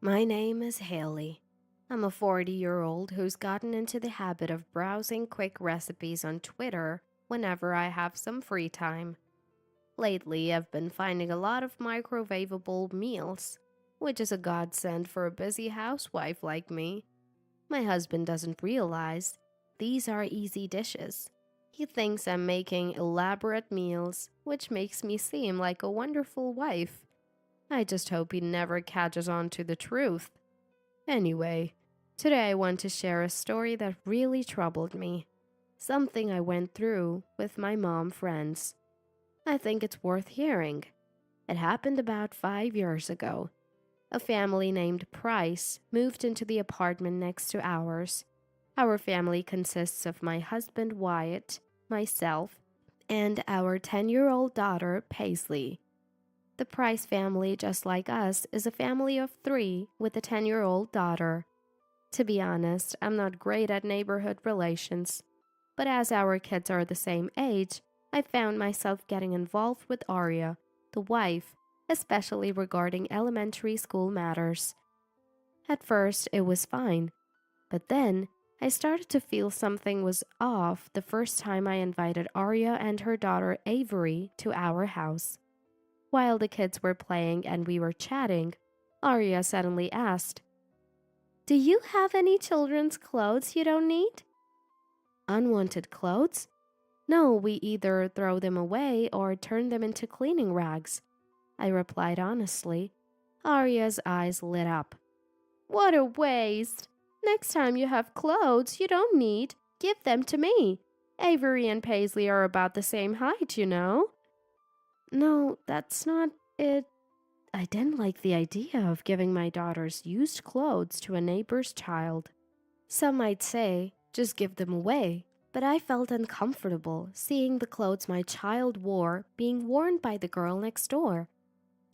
My name is Haley. I'm a 40-year-old who's gotten into the habit of browsing quick recipes on Twitter whenever I have some free time. Lately, I've been finding a lot of microwavable meals, which is a godsend for a busy housewife like me. My husband doesn't realize these are easy dishes. He thinks I'm making elaborate meals, which makes me seem like a wonderful wife. I just hope he never catches on to the truth. Anyway, today I want to share a story that really troubled me. Something I went through with my mom friends. I think it's worth hearing. It happened about 5 years ago. A family named Price moved into the apartment next to ours. Our family consists of my husband Wyatt, myself, and our 10-year-old daughter Paisley. The Price family, just like us, is a family of three with a 10-year-old daughter. To be honest, I'm not great at neighborhood relations, but as our kids are the same age, I found myself getting involved with Aria, the wife, especially regarding elementary school matters. At first, it was fine, but then I started to feel something was off the first time I invited Aria and her daughter Avery to our house. While the kids were playing and we were chatting, Aria suddenly asked, "Do you have any children's clothes you don't need?" Unwanted clothes? No, we either throw them away or turn them into cleaning rags, I replied honestly. Aria's eyes lit up. What a waste! Next time you have clothes you don't need, give them to me. Avery and Paisley are about the same height, you know. No, that's not it. I didn't like the idea of giving my daughter's used clothes to a neighbor's child. Some might say, just give them away, but I felt uncomfortable seeing the clothes my child wore being worn by the girl next door.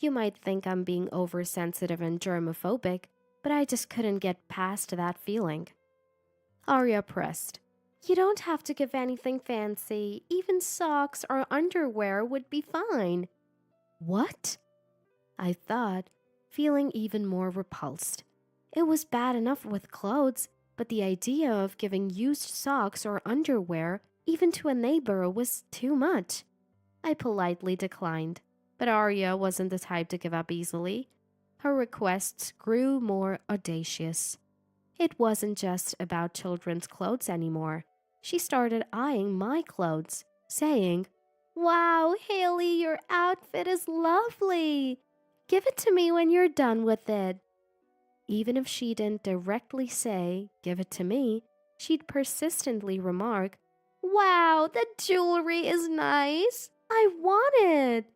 You might think I'm being oversensitive and germophobic, but I just couldn't get past that feeling. Arya pressed. You don't have to give anything fancy. Even socks or underwear would be fine. What? I thought, feeling even more repulsed. It was bad enough with clothes, but the idea of giving used socks or underwear, even to a neighbor, was too much. I politely declined, but Arya wasn't the type to give up easily. Her requests grew more audacious. It wasn't just about children's clothes anymore. She started eyeing my clothes, saying, Wow, Haley, your outfit is lovely. Give it to me when you're done with it. Even if she didn't directly say, give it to me, she'd persistently remark, Wow, the jewelry is nice. I want it.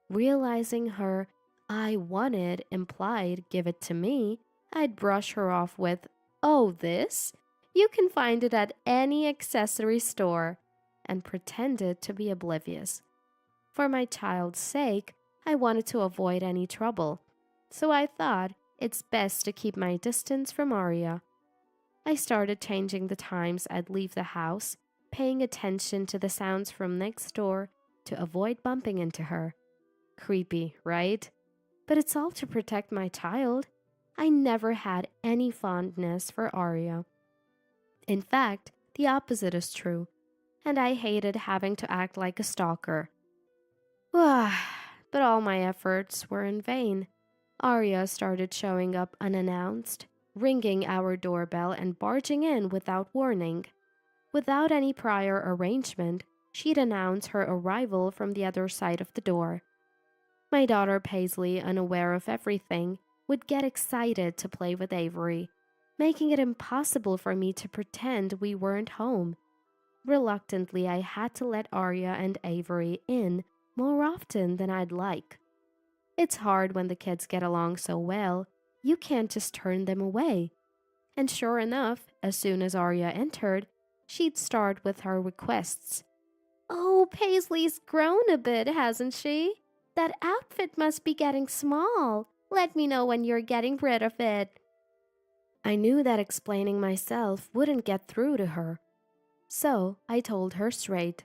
Realizing her I wanted implied give it to me, I'd brush her off with, Oh, this? You can find it at any accessory store, and pretended to be oblivious. For my child's sake, I wanted to avoid any trouble, so I thought it's best to keep my distance from Aria. I started changing the times I'd leave the house, paying attention to the sounds from next door to avoid bumping into her. Creepy, right? But it's all to protect my child. I never had any fondness for Aria. In fact, the opposite is true, and I hated having to act like a stalker. But all my efforts were in vain. Arya started showing up unannounced, ringing our doorbell and barging in without warning. Without any prior arrangement, she'd announce her arrival from the other side of the door. My daughter Paisley, unaware of everything, would get excited to play with Avery, making it impossible for me to pretend we weren't home. Reluctantly, I had to let Arya and Avery in more often than I'd like. It's hard when the kids get along so well, you can't just turn them away. And sure enough, as soon as Arya entered, she'd start with her requests. Oh, Paisley's grown a bit, hasn't she? That outfit must be getting small. Let me know when you're getting rid of it. I knew that explaining myself wouldn't get through to her. So I told her straight.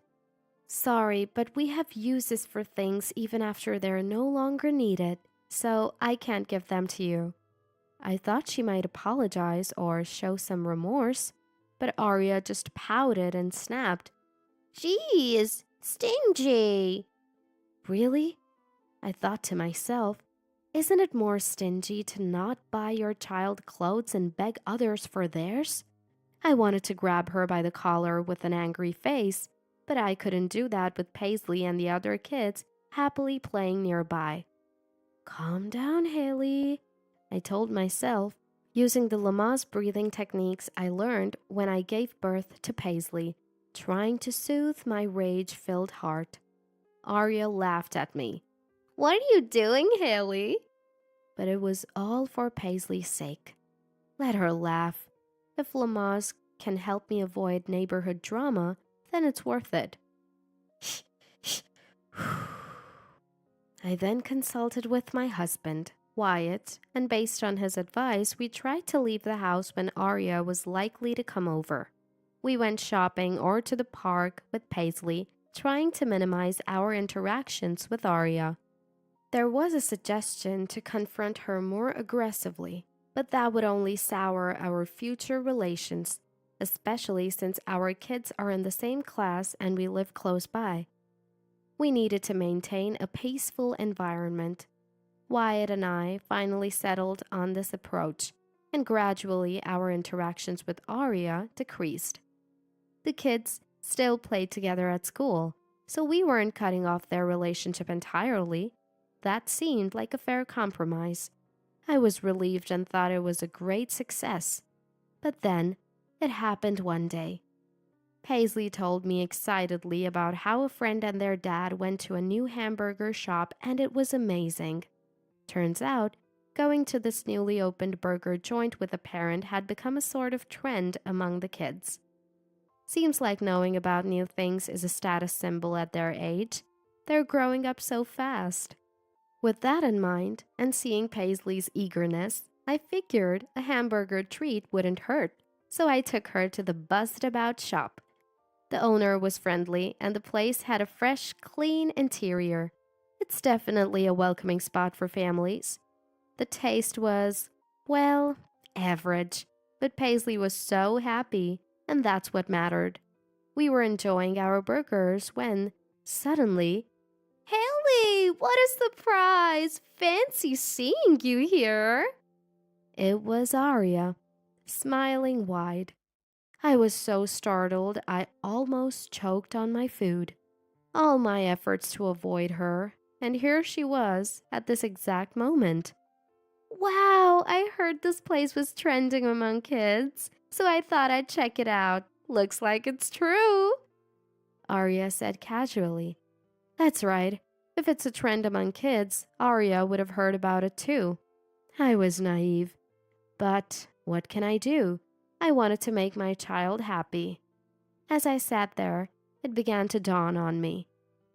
Sorry, but we have uses for things even after they're no longer needed, so I can't give them to you. I thought she might apologize or show some remorse, but Arya just pouted and snapped, "Geez, stingy." Really? I thought to myself, isn't it more stingy to not buy your child clothes and beg others for theirs? I wanted to grab her by the collar with an angry face, but I couldn't do that with Paisley and the other kids happily playing nearby. Calm down, Haley, I told myself, using the Lamaze breathing techniques I learned when I gave birth to Paisley, trying to soothe my rage-filled heart. Arya laughed at me. "What are you doing, Haley?" But it was all for Paisley's sake. Let her laugh. If Lamaze can help me avoid neighborhood drama, then it's worth it. I then consulted with my husband, Wyatt, and based on his advice, we tried to leave the house when Arya was likely to come over. We went shopping or to the park with Paisley, trying to minimize our interactions with Arya. There was a suggestion to confront her more aggressively, but that would only sour our future relations, especially since our kids are in the same class and we live close by. We needed to maintain a peaceful environment. Wyatt and I finally settled on this approach, and gradually our interactions with Arya decreased. The kids still played together at school, so we weren't cutting off their relationship entirely. That seemed like a fair compromise. I was relieved and thought it was a great success. But then, it happened one day. Paisley told me excitedly about how a friend and their dad went to a new hamburger shop and it was amazing. Turns out, going to this newly opened burger joint with a parent had become a sort of trend among the kids. Seems like knowing about new things is a status symbol at their age. They're growing up so fast. With that in mind, and seeing Paisley's eagerness, I figured a hamburger treat wouldn't hurt, so I took her to the buzzed-about shop. The owner was friendly, and the place had a fresh, clean interior. It's definitely a welcoming spot for families. The taste was, well, average, but Paisley was so happy, and that's what mattered. We were enjoying our burgers when, suddenly, "Haley, what a surprise! Fancy seeing you here." It was Arya, smiling wide. I was so startled I almost choked on my food. All my efforts to avoid her, and here she was at this exact moment. "Wow, I heard this place was trending among kids, so I thought I'd check it out. Looks like it's true," Arya said casually. That's right. If it's a trend among kids, Arya would have heard about it too. I was naive. But what can I do? I wanted to make my child happy. As I sat there, it began to dawn on me.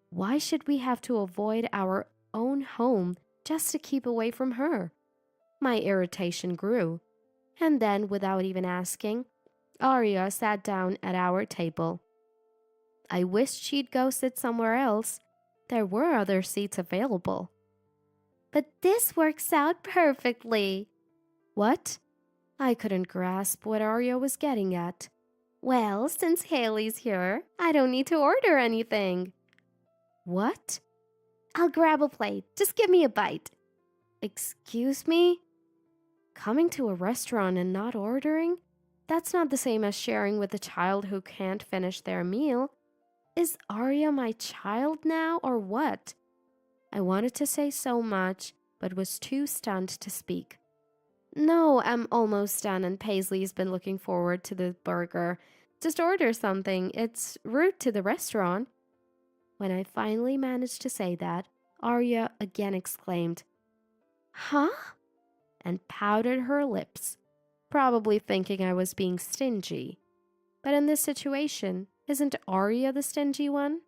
Why should we have to avoid our own home just to keep away from her? My irritation grew. And then, without even asking, Arya sat down at our table. I wished she'd go sit somewhere else. There were other seats available. "But this works out perfectly." What? I couldn't grasp what Arya was getting at. "Well, since Haley's here, I don't need to order anything." What? "I'll grab a plate. Just give me a bite." Excuse me? Coming to a restaurant and not ordering? That's not the same as sharing with a child who can't finish their meal. Is Arya my child now or what? I wanted to say so much, but was too stunned to speak. "No, I'm almost done and Paisley's been looking forward to the burger. Just order something. It's rude to the restaurant." When I finally managed to say that, Arya again exclaimed, "Huh?" and pouted her lips, probably thinking I was being stingy. But in this situation, isn't Arya the stingy one?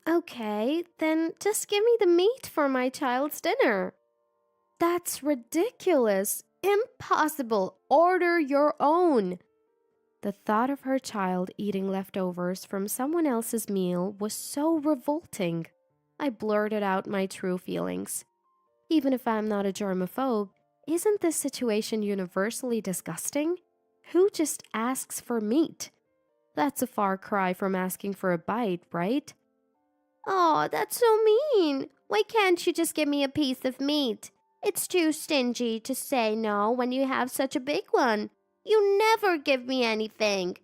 "Okay, then just give me the meat for my child's dinner." "That's ridiculous. Impossible. Order your own." The thought of her child eating leftovers from someone else's meal was so revolting. I blurted out my true feelings. Even if I'm not a germaphobe, Isn't this situation universally disgusting? Who just asks for meat? That's a far cry from asking for a bite, right? Oh, that's so mean. Why can't you just give me a piece of meat? It's too stingy to say no when you have such a big one. You never give me anything.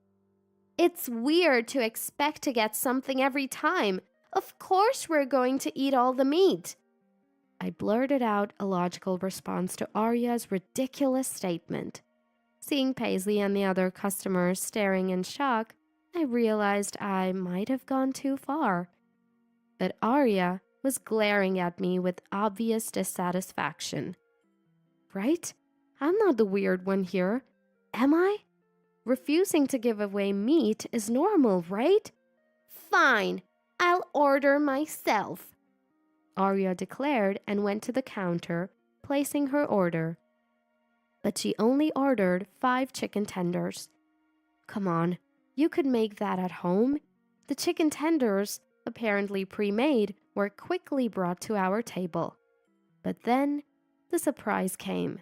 It's weird to expect to get something every time. Of course, we're going to eat all the meat. I blurted out a logical response to Arya's ridiculous statement. Seeing Paisley and the other customers staring in shock, I realized I might have gone too far. But Arya was glaring at me with obvious dissatisfaction. Right? I'm not the weird one here, am I? Refusing to give away meat is normal, right? Fine, I'll order myself, Arya declared and went to the counter, placing her order. But she only ordered 5 chicken tenders. Come on, you could make that at home. The chicken tenders, apparently pre-made, were quickly brought to our table. But then, the surprise came.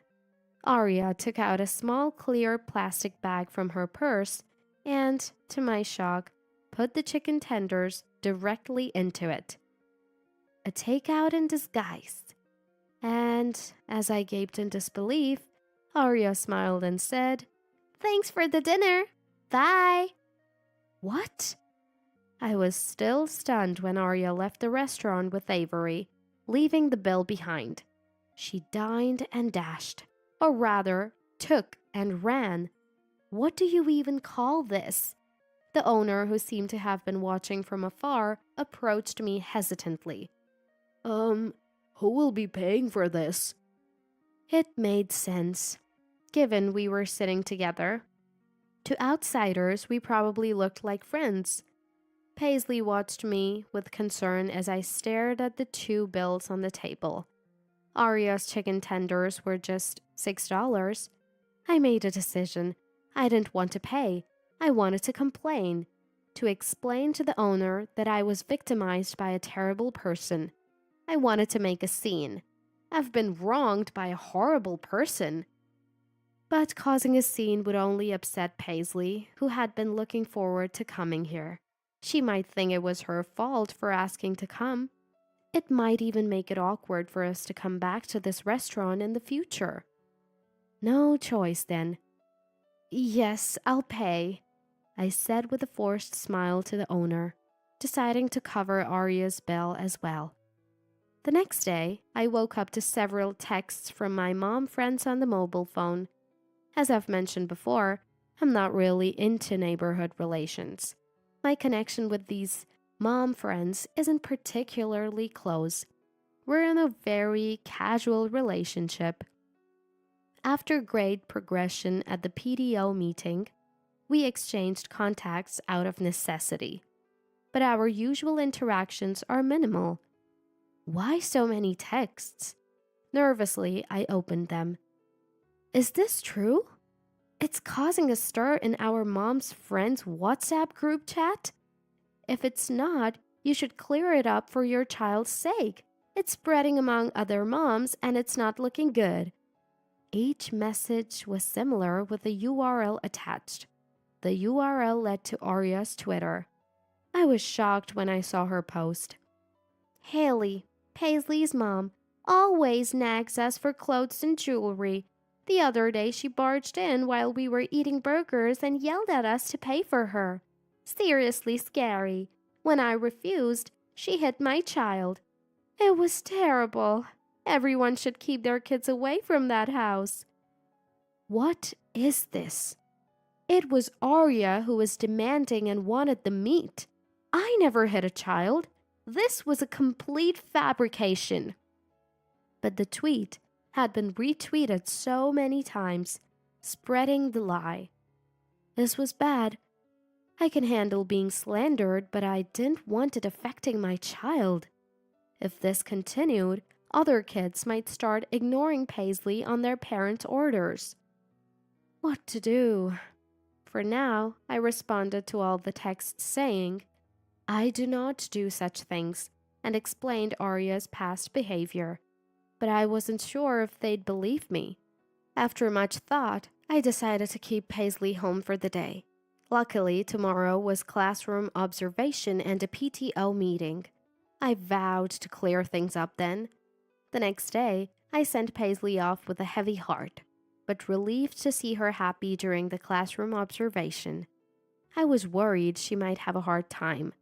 Arya took out a small clear plastic bag from her purse and, to my shock, put the chicken tenders directly into it. A takeout in disguise. And, as I gaped in disbelief, Arya smiled and said, "Thanks for the dinner. Bye." What? I was still stunned when Arya left the restaurant with Avery, leaving the bill behind. She dined and dashed, or rather, took and ran. What do you even call this? The owner, who seemed to have been watching from afar, approached me hesitantly. Who will be paying for this? It made sense, given we were sitting together. To outsiders, we probably looked like friends. Paisley watched me with concern as I stared at the 2 bills on the table. Arya's chicken tenders were just $6. I made a decision. I didn't want to pay. I wanted to complain. To explain to the owner that I was victimized by a terrible person. I wanted to make a scene. I've been wronged by a horrible person. But causing a scene would only upset Paisley, who had been looking forward to coming here. She might think it was her fault for asking to come. It might even make it awkward for us to come back to this restaurant in the future. No choice then. Yes, I'll pay, I said with a forced smile to the owner, deciding to cover Arya's bill as well. The next day, I woke up to several texts from my mom friends on the mobile phone. As I've mentioned before, I'm not really into neighborhood relations. My connection with these mom friends isn't particularly close. We're in a very casual relationship. After grade progression at the PDO meeting, we exchanged contacts out of necessity. But our usual interactions are minimal. Why so many texts? Nervously, I opened them. Is this true? It's causing a stir in our mom's friends' WhatsApp group chat? If it's not, you should clear it up for your child's sake. It's spreading among other moms and it's not looking good. Each message was similar with a URL attached. The URL led to Arya's Twitter. I was shocked when I saw her post. Haley, Paisley's mom, always nags us for clothes and jewelry. The other day she barged in while we were eating burgers and yelled at us to pay for her. Seriously scary. When I refused, she hit my child. It was terrible. Everyone should keep their kids away from that house. What is this? It was Arya who was demanding and wanted the meat. I never hit a child. This was a complete fabrication. But the tweet had been retweeted so many times, spreading the lie. This was bad. I can handle being slandered, but I didn't want it affecting my child. If this continued, other kids might start ignoring Paisley on their parents' orders. What to do? For now, I responded to all the texts saying, I do not do such things, and explained Arya's past behavior. But I wasn't sure if they'd believe me. After much thought, I decided to keep Paisley home for the day. Luckily, tomorrow was classroom observation and a PTO meeting. I vowed to clear things up then. The next day, I sent Paisley off with a heavy heart, but relieved to see her happy during the classroom observation. I was worried she might have a hard time,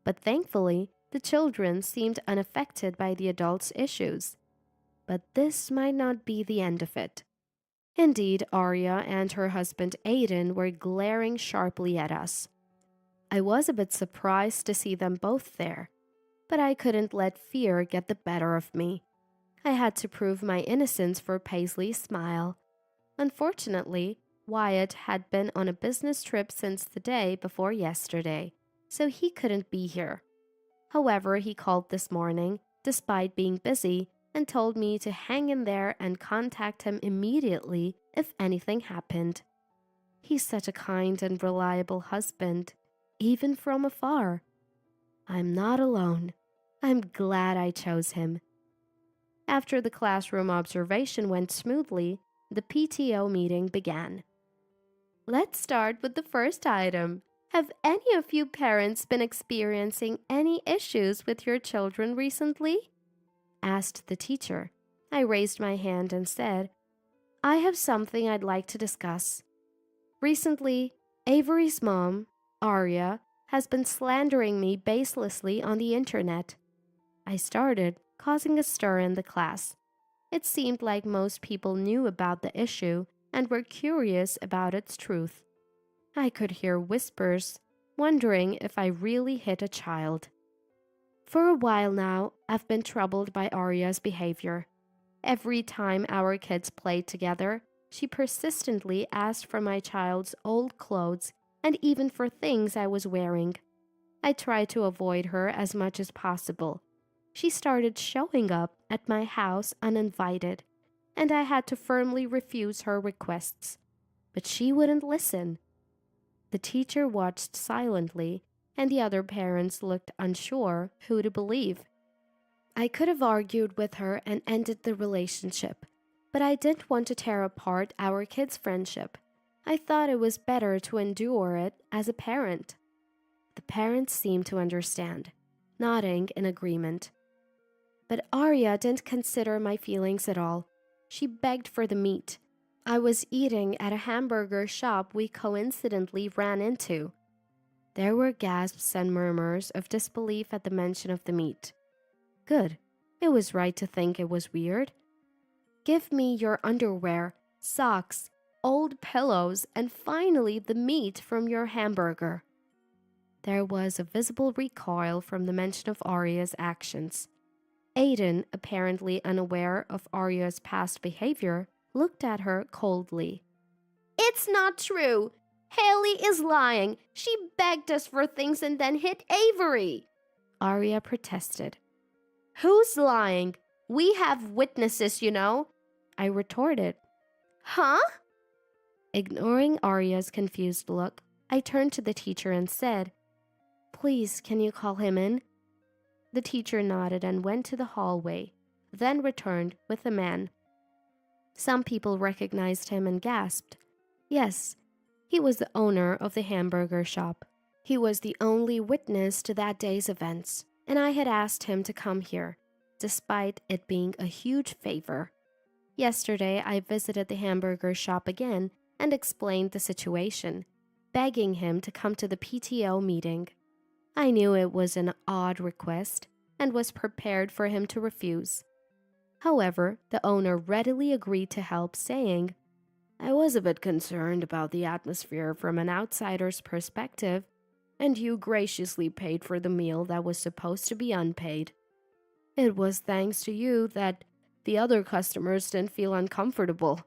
but thankfully, the children seemed unaffected by the adults' issues. But this might not be the end of it. Indeed, Arya and her husband Aiden were glaring sharply at us. I was a bit surprised to see them both there, but I couldn't let fear get the better of me. I had to prove my innocence for Paisley's smile. Unfortunately, Wyatt had been on a business trip since the day before yesterday, so he couldn't be here. However, he called this morning, despite being busy, and told me to hang in there and contact him immediately if anything happened. He's such a kind and reliable husband, even from afar. I'm not alone. I'm glad I chose him. After the classroom observation went smoothly, the PTO meeting began. Let's start with the first item. Have any of you parents been experiencing any issues with your children recently? Asked the teacher. I raised my hand and said, I have something I'd like to discuss. Recently, Avery's mom, Arya, has been slandering me baselessly on the internet. I started, causing a stir in the class. It seemed like most people knew about the issue and were curious about its truth. I could hear whispers, wondering if I really hit a child. For a while now, I've been troubled by Arya's behavior. Every time our kids played together, she persistently asked for my child's old clothes and even for things I was wearing. I tried to avoid her as much as possible. She started showing up at my house uninvited, and I had to firmly refuse her requests. But she wouldn't listen. The teacher watched silently, and the other parents looked unsure who to believe. I could have argued with her and ended the relationship, but I didn't want to tear apart our kids' friendship. I thought it was better to endure it as a parent. The parents seemed to understand, nodding in agreement. But Arya didn't consider my feelings at all. She begged for the meat. I was eating at a hamburger shop we coincidentally ran into. There were gasps and murmurs of disbelief at the mention of the meat. Good. It was right to think it was weird. Give me your underwear, socks, old pillows, and finally the meat from your hamburger. There was a visible recoil from the mention of Arya's actions. Aiden, apparently unaware of Arya's past behavior, looked at her coldly. It's not true. Haley is lying. She begged us for things and then hit Avery. Arya protested. Who's lying? We have witnesses, you know. I retorted. Huh? Ignoring Arya's confused look, I turned to the teacher and said, Please, can you call him in? The teacher nodded and went to the hallway, then returned with a man. Some people recognized him and gasped. Yes, he was the owner of the hamburger shop. He was the only witness to that day's events, and I had asked him to come here, despite it being a huge favor. Yesterday, I visited the hamburger shop again and explained the situation, begging him to come to the PTO meeting. I knew it was an odd request and was prepared for him to refuse. However, the owner readily agreed to help, saying, I was a bit concerned about the atmosphere from an outsider's perspective, and you graciously paid for the meal that was supposed to be unpaid. It was thanks to you that the other customers didn't feel uncomfortable.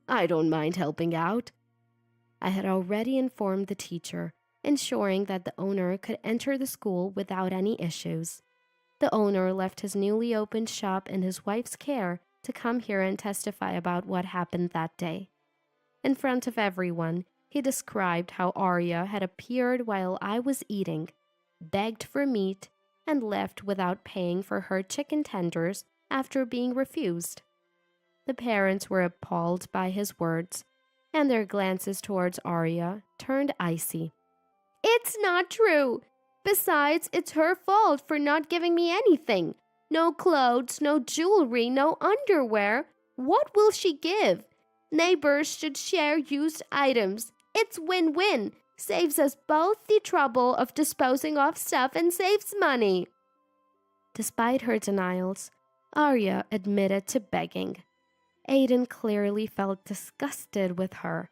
I don't mind helping out. I had already informed the teacher, ensuring that the owner could enter the school without any issues. The owner left his newly opened shop in his wife's care to come here and testify about what happened that day. In front of everyone, he described how Arya had appeared while I was eating, begged for meat, and left without paying for her chicken tenders after being refused. The parents were appalled by his words, and their glances towards Arya turned icy. It's not true. Besides, it's her fault for not giving me anything. No clothes, no jewelry, no underwear. What will she give? Neighbors should share used items. It's win-win. Saves us both the trouble of disposing of stuff and saves money. Despite her denials, Arya admitted to begging. Aiden clearly felt disgusted with her.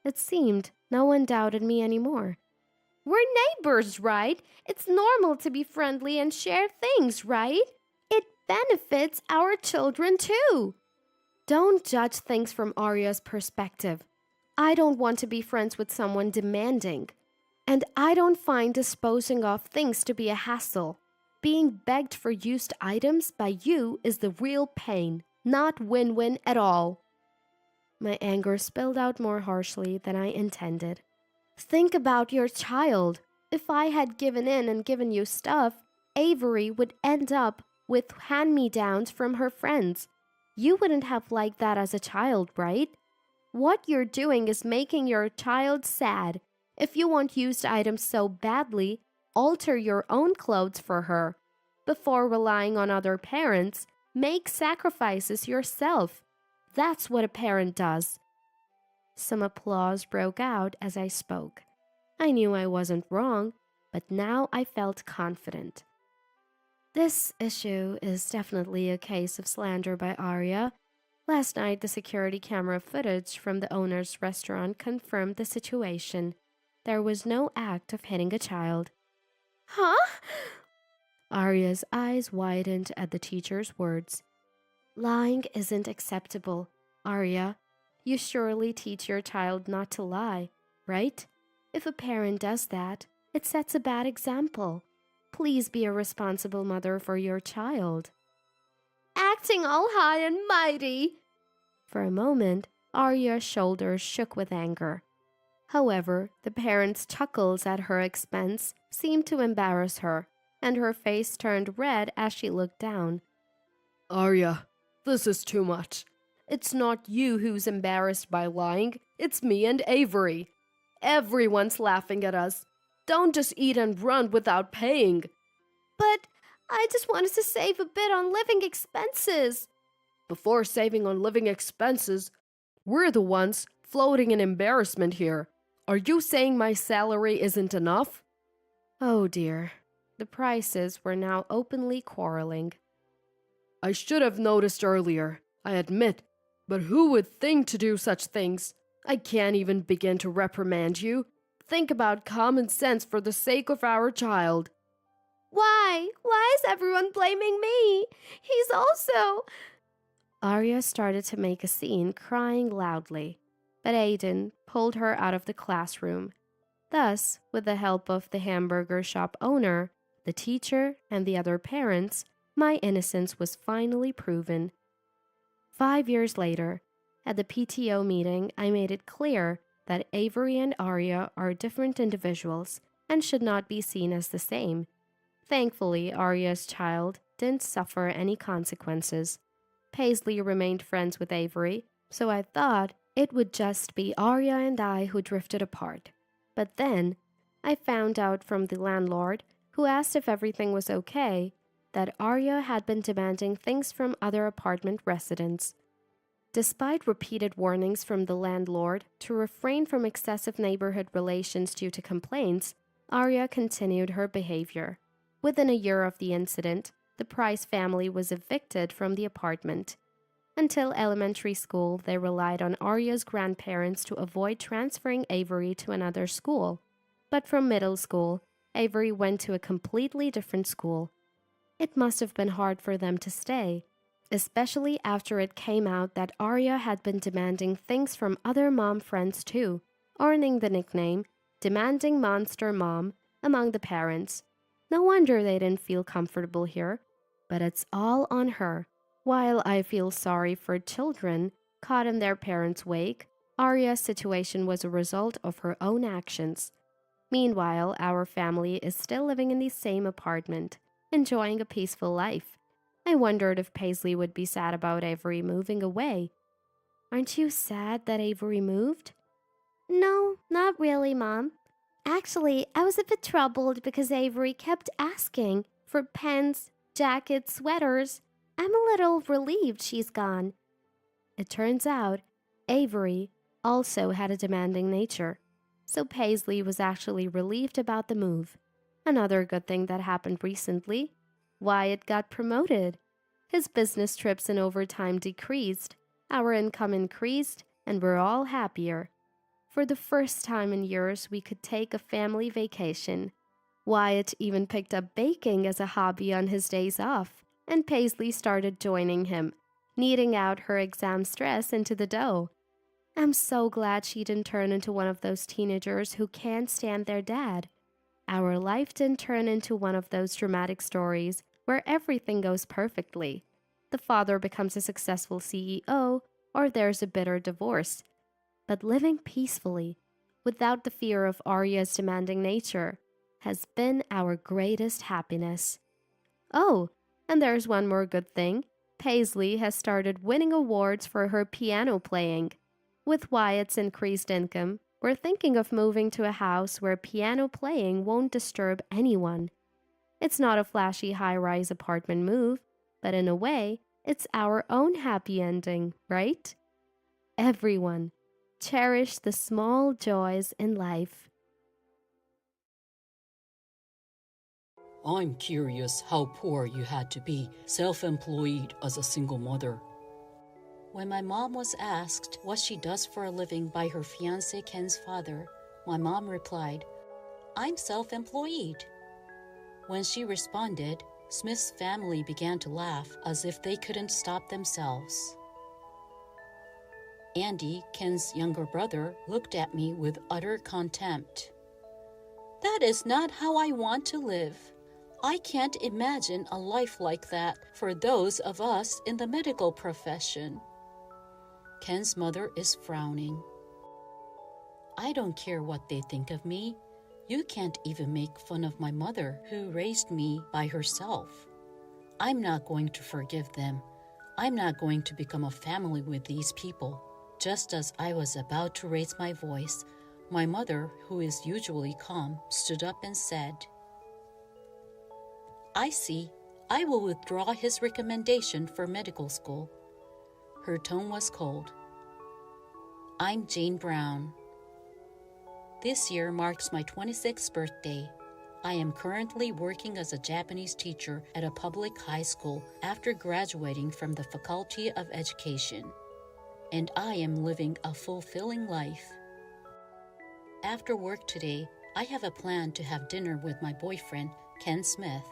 It seemed no one doubted me anymore. We're neighbors, right? It's normal to be friendly and share things, right? It benefits our children too. Don't judge things from Arya's perspective. I don't want to be friends with someone demanding. And I don't find disposing of things to be a hassle. Being begged for used items by you is the real pain, not win-win at all. My anger spilled out more harshly than I intended. Think about your child. If I had given in and given you stuff, Avery would end up with hand-me-downs from her friends. You wouldn't have liked that as a child, right? What you're doing is making your child sad. If you want used items so badly, alter your own clothes for her. Before relying on other parents, make sacrifices yourself. That's what a parent does. Some applause broke out as I spoke. I knew I wasn't wrong, but now I felt confident. This issue is definitely a case of slander by Arya. Last night, the security camera footage from the owner's restaurant confirmed the situation. There was no act of hitting a child. Huh? Arya's eyes widened at the teacher's words. Lying isn't acceptable, Arya. You surely teach your child not to lie, right? If a parent does that, it sets a bad example. Please be a responsible mother for your child. Acting all high and mighty. For a moment, Arya's shoulders shook with anger. However, the parent's chuckles at her expense seemed to embarrass her, and her face turned red as she looked down. Arya, this is too much. It's not you who's embarrassed by lying, it's me and Avery. Everyone's laughing at us. Don't just eat and run without paying. But I just wanted to save a bit on living expenses. Before saving on living expenses, we're the ones floating in embarrassment here. Are you saying my salary isn't enough? Oh dear. The prices were now openly quarreling. I should have noticed earlier, I admit, but who would think to do such things? I can't even begin to reprimand you. Think about common sense for the sake of our child. Why? Why is everyone blaming me? He's also... Arya started to make a scene, crying loudly, but Aiden pulled her out of the classroom. Thus, with the help of the hamburger shop owner, the teacher, and the other parents, my innocence was finally proven. 5 years later, at the PTO meeting, I made it clear that Avery and Arya are different individuals and should not be seen as the same. Thankfully, Arya's child didn't suffer any consequences. Paisley remained friends with Avery, so I thought it would just be Arya and I who drifted apart. But then, I found out from the landlord, who asked if everything was okay, that Arya had been demanding things from other apartment residents. Despite repeated warnings from the landlord to refrain from excessive neighborhood relations due to complaints, Arya continued her behavior. Within a year of the incident, the Price family was evicted from the apartment. Until elementary school, they relied on Arya's grandparents to avoid transferring Avery to another school. But from middle school, Avery went to a completely different school. It must have been hard for them to stay, especially after it came out that Arya had been demanding things from other mom friends too, earning the nickname Demanding Monster Mom among the parents. No wonder they didn't feel comfortable here, but it's all on her. While I feel sorry for children caught in their parents' wake, Arya's situation was a result of her own actions. Meanwhile, our family is still living in the same apartment, enjoying a peaceful life. I wondered if Paisley would be sad about Avery moving away. Aren't you sad that Avery moved? No, not really, Mom. Actually, I was a bit troubled because Avery kept asking for pens, jackets, sweaters. I'm a little relieved she's gone. It turns out Avery also had a demanding nature, so Paisley was actually relieved about the move. Another good thing that happened recently, Wyatt got promoted. His business trips and overtime decreased, our income increased, and we're all happier. For the first time in years, we could take a family vacation. Wyatt even picked up baking as a hobby on his days off, and Paisley started joining him, kneading out her exam stress into the dough. I'm so glad she didn't turn into one of those teenagers who can't stand their dad. Our life didn't turn into one of those dramatic stories where everything goes perfectly. The father becomes a successful CEO, or there's a bitter divorce. But living peacefully, without the fear of Arya's demanding nature, has been our greatest happiness. Oh, and there's one more good thing. Paisley has started winning awards for her piano playing. With Wyatt's increased income, we're thinking of moving to a house where piano playing won't disturb anyone. It's not a flashy high-rise apartment move, but in a way, it's our own happy ending, right? Everyone, cherish the small joys in life. I'm curious how poor you had to be, self-employed as a single mother. When my mom was asked what she does for a living by her fiancé Ken's father, my mom replied, "I'm self-employed." When she responded, Smith's family began to laugh as if they couldn't stop themselves. Andy, Ken's younger brother, looked at me with utter contempt. "That is not how I want to live. I can't imagine a life like that for those of us in the medical profession." Ken's mother is frowning. "I don't care what they think of me. You can't even make fun of my mother, who raised me by herself. I'm not going to forgive them. I'm not going to become a family with these people." Just as I was about to raise my voice, my mother, who is usually calm, stood up and said, "I see. I will withdraw his recommendation for medical school." Her tone was cold. "I'm Jane Brown. This year marks my 26th birthday. I am currently working as a Japanese teacher at a public high school after graduating from the Faculty of Education, and I am living a fulfilling life. After work today, I have a plan to have dinner with my boyfriend, Ken Smith."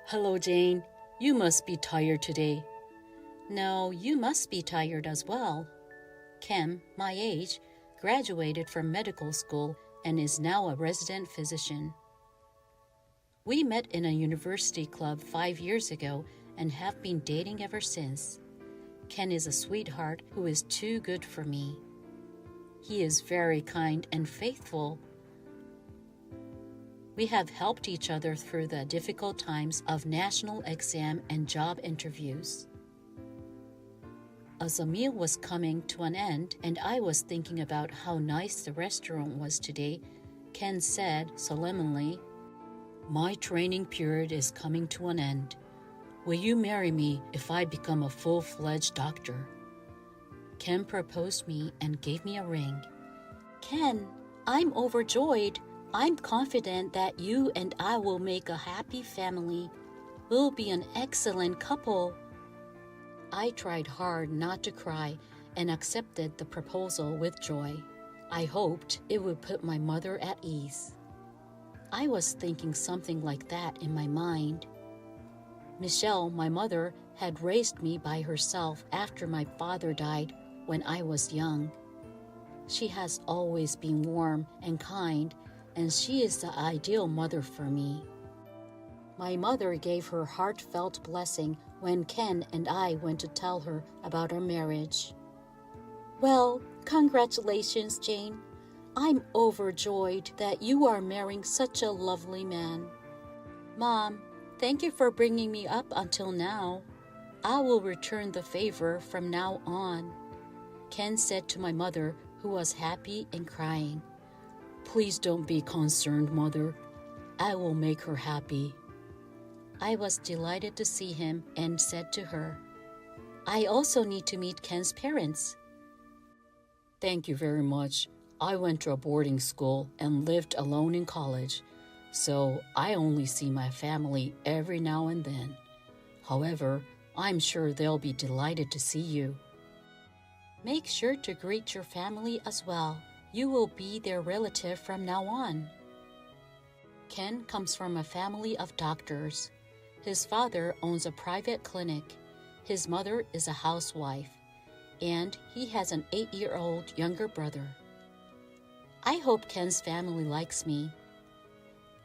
"Hello, Jane. You must be tired today." "No, you must be tired as well. Ken, my age, graduated from medical school and is now a resident physician. We met in a university club 5 years ago and have been dating ever since. Ken is a sweetheart who is too good for me. He is very kind and faithful. We have helped each other through the difficult times of national exam and job interviews." As the meal was coming to an end and I was thinking about how nice the restaurant was today, Ken said solemnly, "My training period is coming to an end. Will you marry me if I become a full-fledged doctor?" Ken proposed me and gave me a ring. "Ken, I'm overjoyed. I'm confident that you and I will make a happy family. We'll be an excellent couple." I tried hard not to cry and accepted the proposal with joy. I hoped it would put my mother at ease. I was thinking something like that in my mind. Michelle, my mother, had raised me by herself after my father died when I was young. She has always been warm and kind, and she is the ideal mother for me. My mother gave her heartfelt blessing when Ken and I went to tell her about our marriage. "Well, congratulations, Jane. I'm overjoyed that you are marrying such a lovely man. Mom, Thank you for bringing me up until now. I will return the favor from now on, Ken said to my mother, who was happy and crying. Please don't be concerned, Mother. I will make her happy. I was delighted to see him and said to her, I also need to meet Ken's parents. Thank you very much. I went to a boarding school and lived alone in college, so I only see my family every now and then. However, I'm sure they'll be delighted to see you. Make sure to greet your family as well. You will be their relative from now on. Ken comes from a family of doctors. His father owns a private clinic. His mother is a housewife, and he has an 8-year-old younger brother. I hope Ken's family likes me.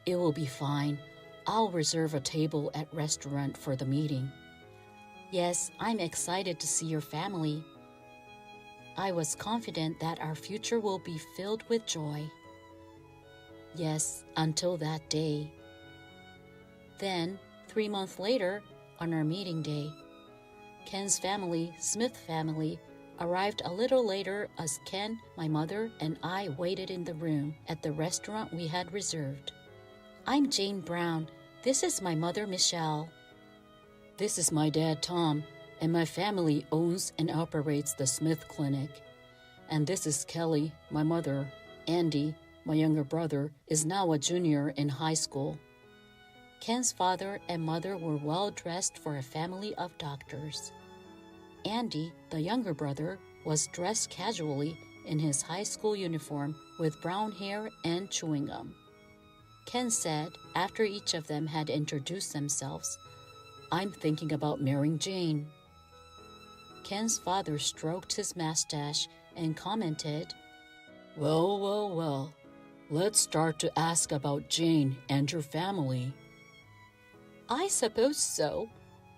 It will be fine. I'll reserve a table at restaurant for the meeting. Yes, I'm excited to see your family. I was confident that our future will be filled with joy. Yes, until that day. Then, 3 months later, on our meeting day, Ken's family, Smith family, arrived a little later as Ken, my mother, and I waited in the room at the restaurant we had reserved. I'm Jane Brown. This is my mother, Michelle. This is my dad, Tom, and my family owns and operates the Smith Clinic. And this is Kelly, my mother. Andy, my younger brother, is now a junior in high school. Ken's father and mother were well dressed for a family of doctors. Andy, the younger brother, was dressed casually in his high school uniform with brown hair and chewing gum. Ken said, after each of them had introduced themselves, I'm thinking about marrying Jane. Ken's father stroked his mustache and commented, Well, let's start to ask about Jane and her family. I suppose so.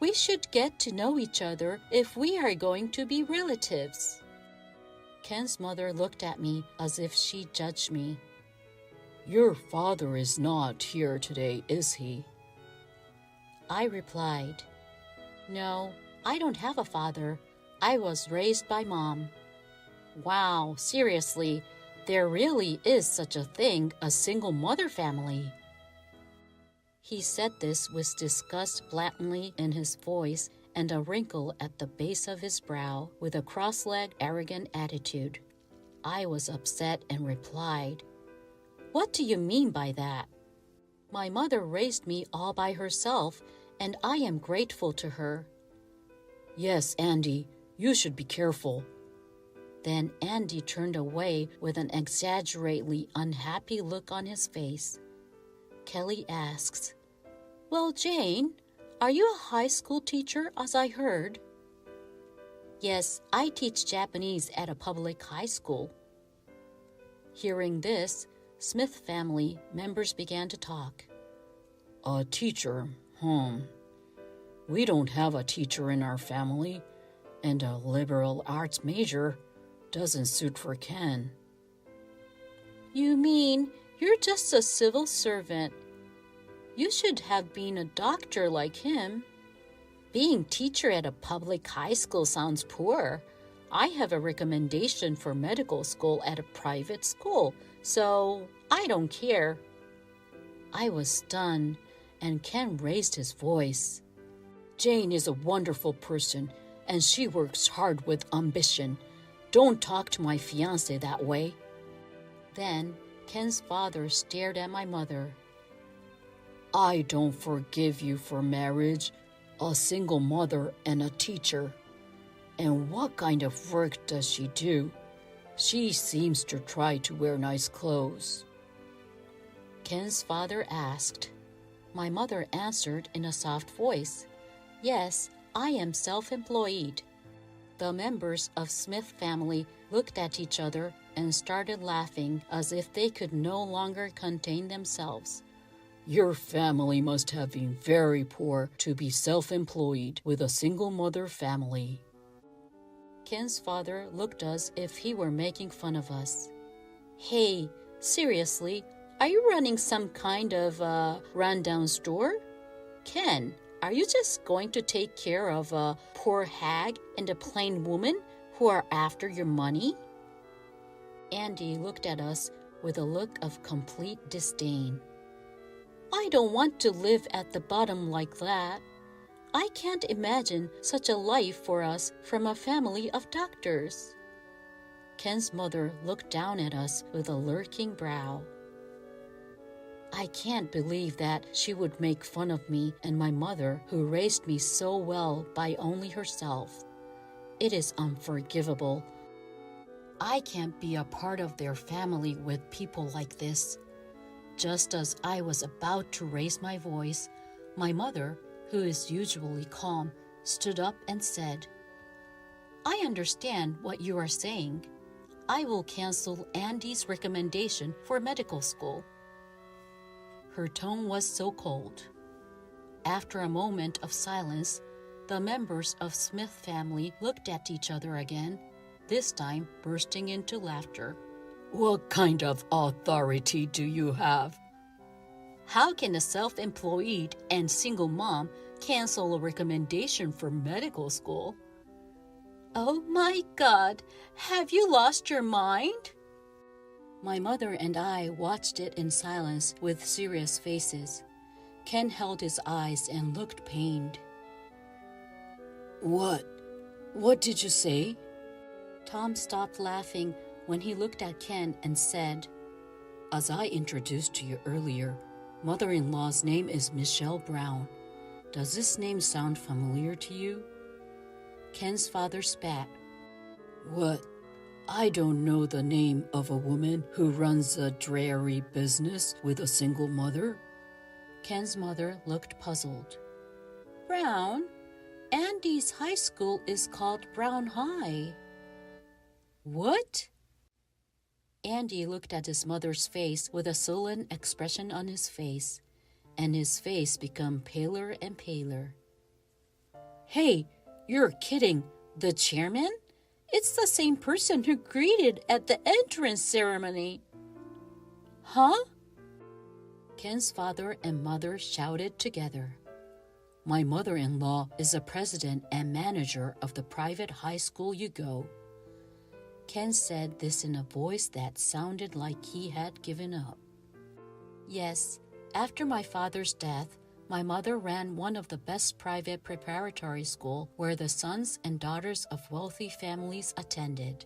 We should get to know each other if we are going to be relatives. Ken's mother looked at me as if she judged me. Your father is not here today, is he? I replied, No, I don't have a father. I was raised by Mom. Wow, seriously, there really is such a thing as single mother family. He said this with disgust blatantly in his voice and a wrinkle at the base of his brow with a cross-legged, arrogant attitude. I was upset and replied, What do you mean by that? My mother raised me all by herself, and I am grateful to her. Yes, Andy, you should be careful. Then Andy turned away with an exaggeratedly unhappy look on his face. Kelly asks, Well, Jane, are you a high school teacher, as I heard? Yes, I teach Japanese at a public high school. Hearing this, Smith family members began to talk. A teacher, We don't have a teacher in our family, and a liberal arts major doesn't suit for Ken. You mean you're just a civil servant? You should have been a doctor like him. Being teacher at a public high school sounds poor. I have a recommendation for medical school at a private school, so I don't care. I was stunned, and Ken raised his voice. Jane is a wonderful person, and she works hard with ambition. Don't talk to my fiancé that way. Then Ken's father stared at my mother. I don't forgive you for marriage, a single mother and a teacher. And what kind of work does she do? She seems to try to wear nice clothes. Ken's father asked. My mother answered in a soft voice, Yes, I am self-employed. The members of Smith family looked at each other and started laughing as if they could no longer contain themselves. Your family must have been very poor to be self-employed with a single mother family. Ken's father looked as if he were making fun of us. Hey, seriously, are you running some kind of rundown store? Ken, are you just going to take care of a poor hag and a plain woman who are after your money? Andy looked at us with a look of complete disdain. I don't want to live at the bottom like that. I can't imagine such a life for us from a family of doctors. Ken's mother looked down at us with a lurking brow. I can't believe that she would make fun of me and my mother, who raised me so well by only herself. It is unforgivable. I can't be a part of their family with people like this. Just as I was about to raise my voice, my mother, who is usually calm, stood up and said, I understand what you are saying. I will cancel Andy's recommendation for medical school. Her tone was so cold. After a moment of silence, the members of Smith family looked at each other again, this time bursting into laughter. What kind of authority do you have? How can a self-employed and single mom cancel a recommendation for medical school? Oh my God, have you lost your mind? My mother and I watched it in silence with serious faces. Ken held his eyes and looked pained. What did you say? Tom stopped laughing when he looked at Ken and said, As I introduced to you earlier, mother-in-law's name is Michelle Brown. Does this name sound familiar to you? Ken's father spat. What? I don't know the name of a woman who runs a dreary business with a single mother. Ken's mother looked puzzled. Brown? Andy's high school is called Brown High. What? Andy looked at his mother's face with a sullen expression on his face, and his face became paler and paler. Hey, you're kidding. The chairman? It's the same person who greeted at the entrance ceremony. Huh? Ken's father and mother shouted together. My mother-in-law is the president and manager of the private high school you go. Ken said this in a voice that sounded like he had given up. Yes, after my father's death, my mother ran one of the best private preparatory schools where the sons and daughters of wealthy families attended.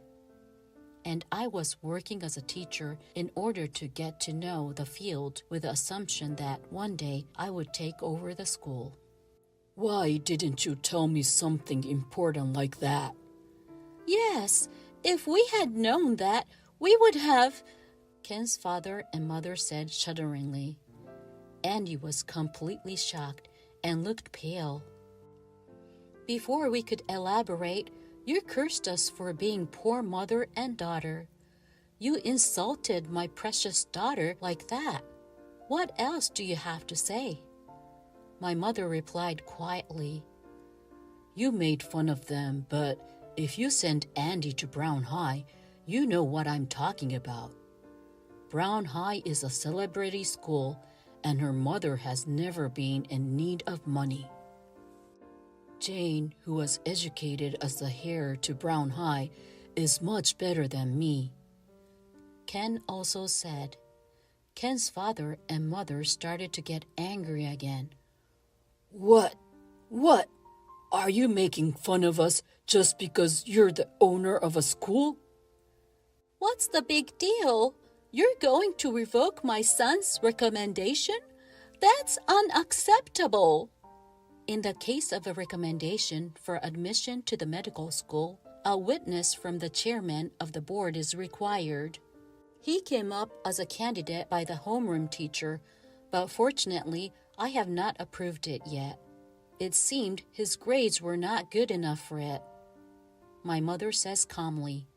And I was working as a teacher in order to get to know the field with the assumption that one day I would take over the school. Why didn't you tell me something important like that? Yes, if we had known that, we would have, Ken's father and mother said shudderingly. Andy was completely shocked and looked pale. Before we could elaborate, you cursed us for being poor mother and daughter. You insulted my precious daughter like that. What else do you have to say? My mother replied quietly. You made fun of them, but if you send Andy to Brown High, you know what I'm talking about. Brown High is a celebrity school, and her mother has never been in need of money. Jane, who was educated as the heir to Brown High, is much better than me. Ken also said. Ken's father and mother started to get angry again. What? Are you making fun of us just because you're the owner of a school? What's the big deal? You're going to revoke my son's recommendation? That's unacceptable. In the case of a recommendation for admission to the medical school, a witness from the chairman of the board is required. He came up as a candidate by the homeroom teacher, but fortunately, I have not approved it yet. It seemed his grades were not good enough for it. My mother says calmly.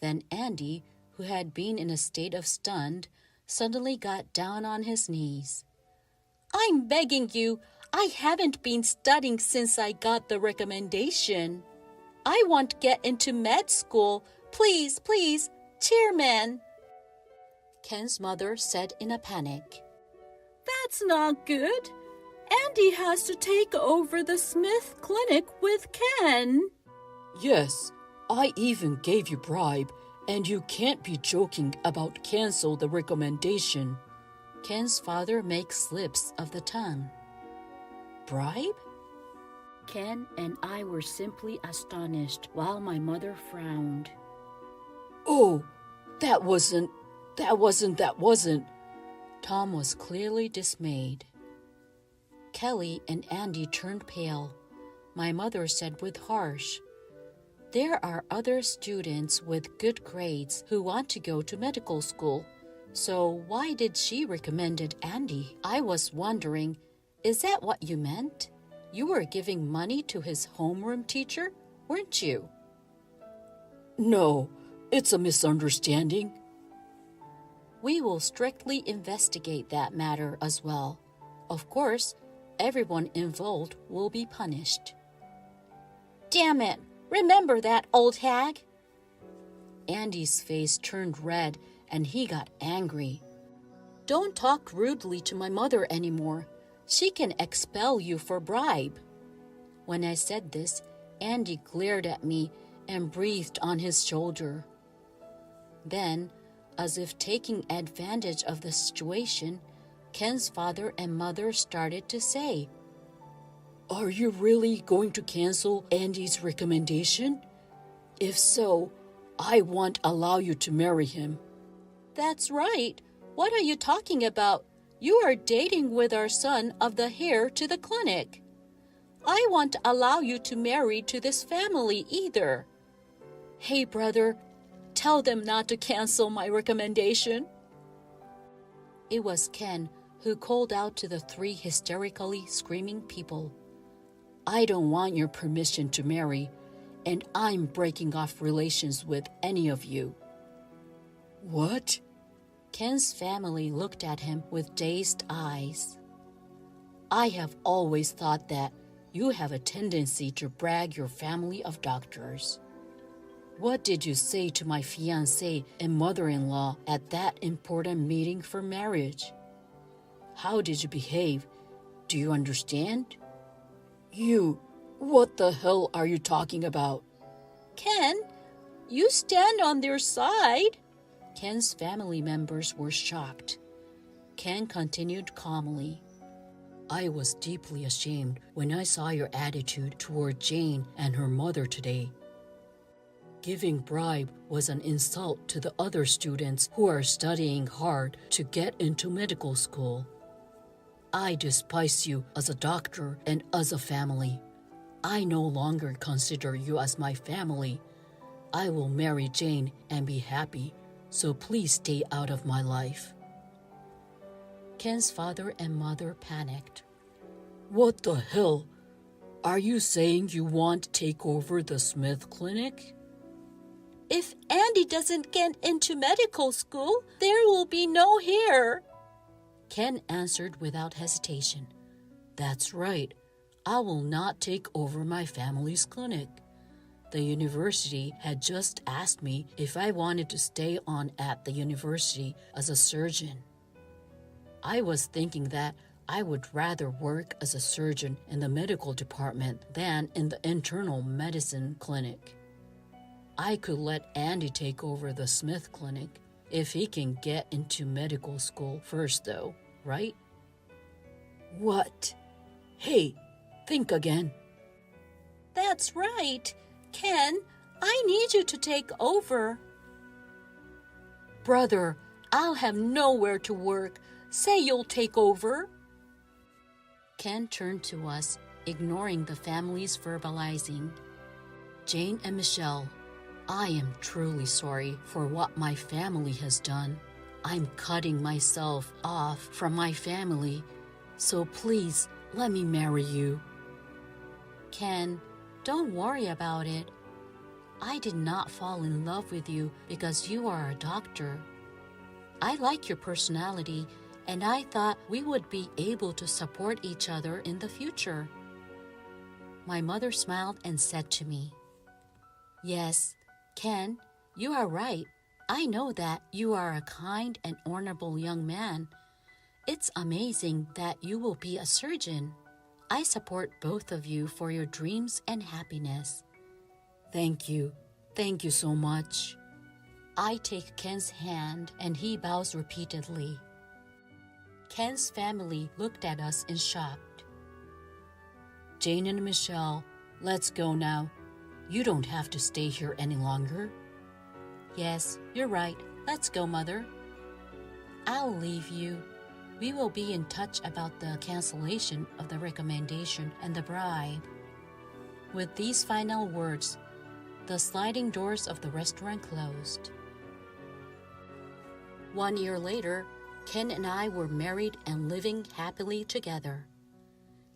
Then Andy, who had been in a state of stunned, suddenly got down on his knees. I'm begging you, I haven't been studying since I got the recommendation. I want to get into med school. Please, chairman. Ken's mother said in a panic. That's not good. Andy has to take over the Smith clinic with Ken. Yes, I even gave you bribe, and you can't be joking about cancel the recommendation. Ken's father makes slips of the tongue. Bribe? Ken and I were simply astonished while my mother frowned. Oh, that wasn't. Tom was clearly dismayed. Kelly and Andy turned pale. My mother said with harsh, "There are other students with good grades who want to go to medical school. So why did she recommend Andy?" I was wondering, is that what you meant? You were giving money to his homeroom teacher, weren't you? No, it's a misunderstanding. We will strictly investigate that matter as well. Of course, everyone involved will be punished. Damn it! Remember that, old hag? Andy's face turned red and he got angry. Don't talk rudely to my mother anymore. She can expel you for bribe. When I said this, Andy glared at me and breathed on his shoulder. Then, as if taking advantage of the situation, Ken's father and mother started to say, Are you really going to cancel Andy's recommendation? If so, I won't allow you to marry him. That's right. What are you talking about? You are dating with our son of the heir to the clinic. I won't allow you to marry to this family either. Hey, brother, tell them not to cancel my recommendation. It was Ken who called out to the three hysterically screaming people. I don't want your permission to marry, and I'm breaking off relations with any of you. What? Ken's family looked at him with dazed eyes. I have always thought that you have a tendency to brag your family of doctors. What did you say to my fiancé and mother-in-law at that important meeting for marriage? How did you behave? Do you understand? What the hell are you talking about? Ken, you stand on their side. Ken's family members were shocked. Ken continued calmly. I was deeply ashamed when I saw your attitude toward Jane and her mother today. Giving bribe was an insult to the other students who are studying hard to get into medical school. I despise you as a doctor and as a family. I no longer consider you as my family. I will marry Jane and be happy, so please stay out of my life. Ken's father and mother panicked. What the hell? Are you saying you want to take over the Smith clinic? If Andy doesn't get into medical school, there will be no heir. Ken answered without hesitation. That's right. I will not take over my family's clinic. The university had just asked me if I wanted to stay on at the university as a surgeon. I was thinking that I would rather work as a surgeon in the medical department than in the internal medicine clinic. I could let Andy take over the Smith clinic if he can get into medical school first though, right? What? Hey, think again. That's right. Ken, I need you to take over. Brother, I'll have nowhere to work. Say you'll take over. Ken turned to us, ignoring the family's verbalizing. Jane and Michelle, I am truly sorry for what my family has done. I'm cutting myself off from my family, so please let me marry you. Ken, don't worry about it. I did not fall in love with you because you are a doctor. I like your personality, and I thought we would be able to support each other in the future. My mother smiled and said to me, Yes, Ken, you are right. I know that you are a kind and honorable young man. It's amazing that you will be a surgeon. I support both of you for your dreams and happiness. Thank you. Thank you so much. I take Ken's hand and he bows repeatedly. Ken's family looked at us in shock. Jane and Michelle, let's go now. You don't have to stay here any longer. Yes, you're right. Let's go, Mother. I'll leave you. We will be in touch about the cancellation of the recommendation and the bribe. With these final words, the sliding doors of the restaurant closed. 1 year later, Ken and I were married and living happily together.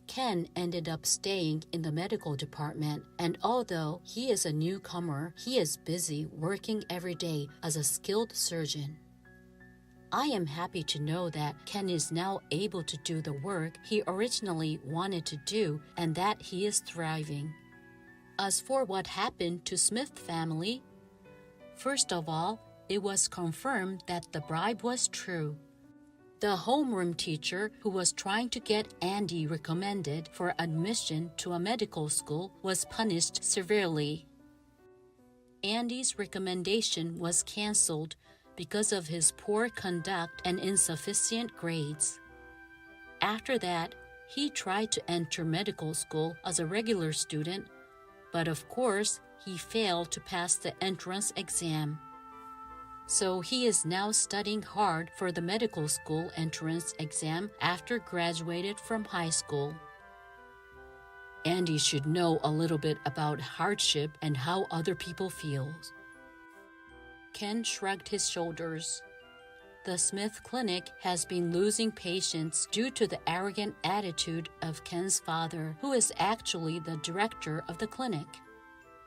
Ken ended up staying in the medical department, and although he is a newcomer, he is busy working every day as a skilled surgeon. I am happy to know that Ken is now able to do the work he originally wanted to do and that he is thriving. As for what happened to Smith family, first of all, it was confirmed that the bribe was true. The homeroom teacher who was trying to get Andy recommended for admission to a medical school was punished severely. Andy's recommendation was canceled because of his poor conduct and insufficient grades. After that, he tried to enter medical school as a regular student, but of course, he failed to pass the entrance exam. So he is now studying hard for the medical school entrance exam after graduated from high school. Andy should know a little bit about hardship and how other people feel. Ken shrugged his shoulders. The Smith Clinic has been losing patients due to the arrogant attitude of Ken's father, who is actually the director of the clinic.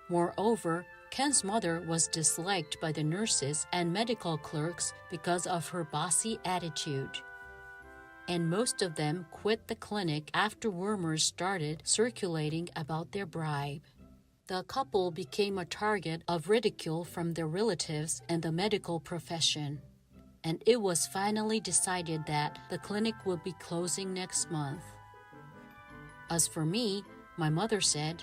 Moreover, Ken's mother was disliked by the nurses and medical clerks because of her bossy attitude. And most of them quit the clinic after rumors started circulating about their bribe. The couple became a target of ridicule from their relatives and the medical profession. And it was finally decided that the clinic would be closing next month. As for me, my mother said,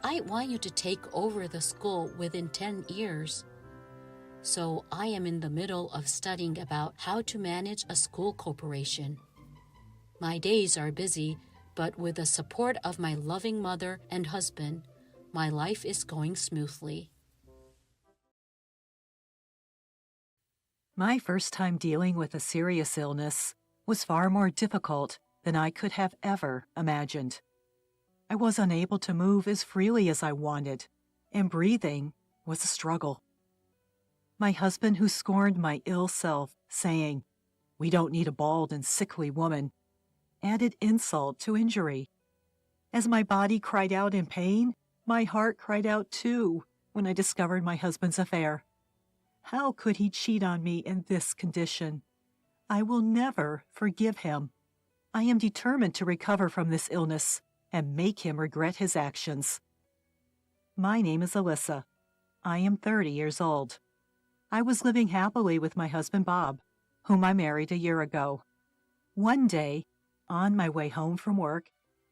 "I want you to take over the school within 10 years. So I am in the middle of studying about how to manage a school corporation. My days are busy, but with the support of my loving mother and husband, my life is going smoothly." My first time dealing with a serious illness was far more difficult than I could have ever imagined. I was unable to move as freely as I wanted, and breathing was a struggle. My husband, who scorned my ill self, saying, "We don't need a bald and sickly woman," added insult to injury. As my body cried out in pain, my heart cried out too when I discovered my husband's affair. How could he cheat on me in this condition? I will never forgive him. I am determined to recover from this illness and make him regret his actions. My name is Alyssa. I am 30 years old. I was living happily with my husband Bob, whom I married a year ago. One day, on my way home from work,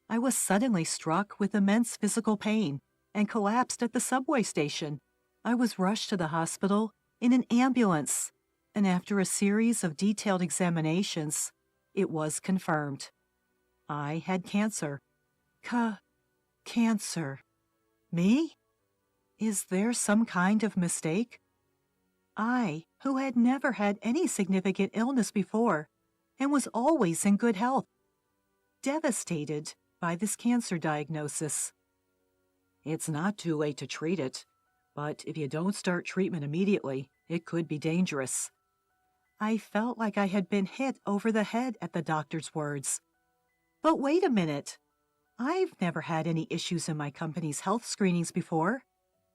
I was suddenly struck with immense physical pain and collapsed at the subway station. I was rushed to the hospital in an ambulance, and after a series of detailed examinations, it was confirmed. I had cancer. Cancer. Me? Is there some kind of mistake? I, who had never had any significant illness before and was always in good health, devastated by this cancer diagnosis. It's not too late to treat it, but if you don't start treatment immediately, it could be dangerous. I felt like I had been hit over the head at the doctor's words. But wait a minute. I've never had any issues in my company's health screenings before.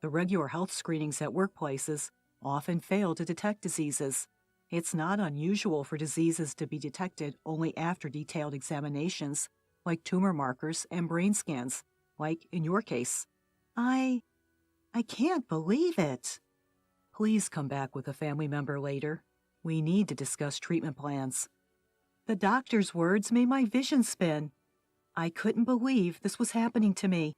The regular health screenings at workplaces often fail to detect diseases. It's not unusual for diseases to be detected only after detailed examinations, like tumor markers and brain scans, like in your case. I can't believe it. Please come back with a family member later. We need to discuss treatment plans. The doctor's words made my vision spin. I couldn't believe this was happening to me.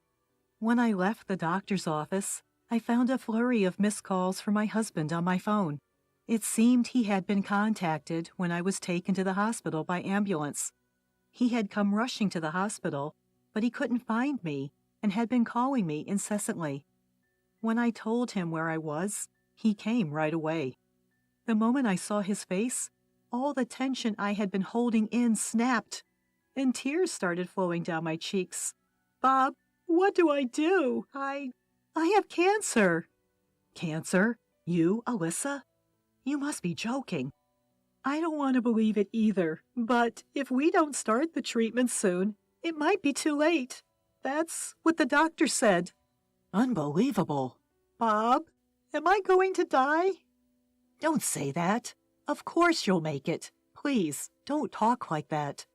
When I left the doctor's office, I found a flurry of missed calls from my husband on my phone. It seemed he had been contacted when I was taken to the hospital by ambulance. He had come rushing to the hospital, but he couldn't find me and had been calling me incessantly. When I told him where I was, he came right away. The moment I saw his face, all the tension I had been holding in snapped, and tears started flowing down my cheeks. "Bob, what do I do? I have cancer." "Cancer? You, Alyssa? You must be joking." "I don't want to believe it either, but if we don't start the treatment soon, it might be too late. That's what the doctor said." "Unbelievable." "Bob, am I going to die?" "Don't say that. Of course you'll make it. Please, don't talk like that."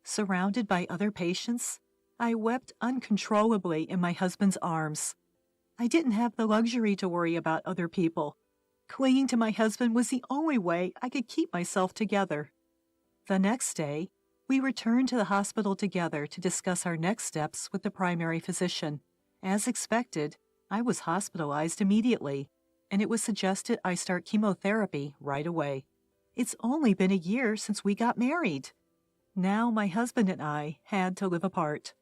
Surrounded by other patients, I wept uncontrollably in my husband's arms. I didn't have the luxury to worry about other people. Clinging to my husband was the only way I could keep myself together. The next day, we returned to the hospital together to discuss our next steps with the primary physician. As expected, I was hospitalized immediately, and it was suggested I start chemotherapy right away. It's only been a year since we got married. Now my husband and I had to live apart.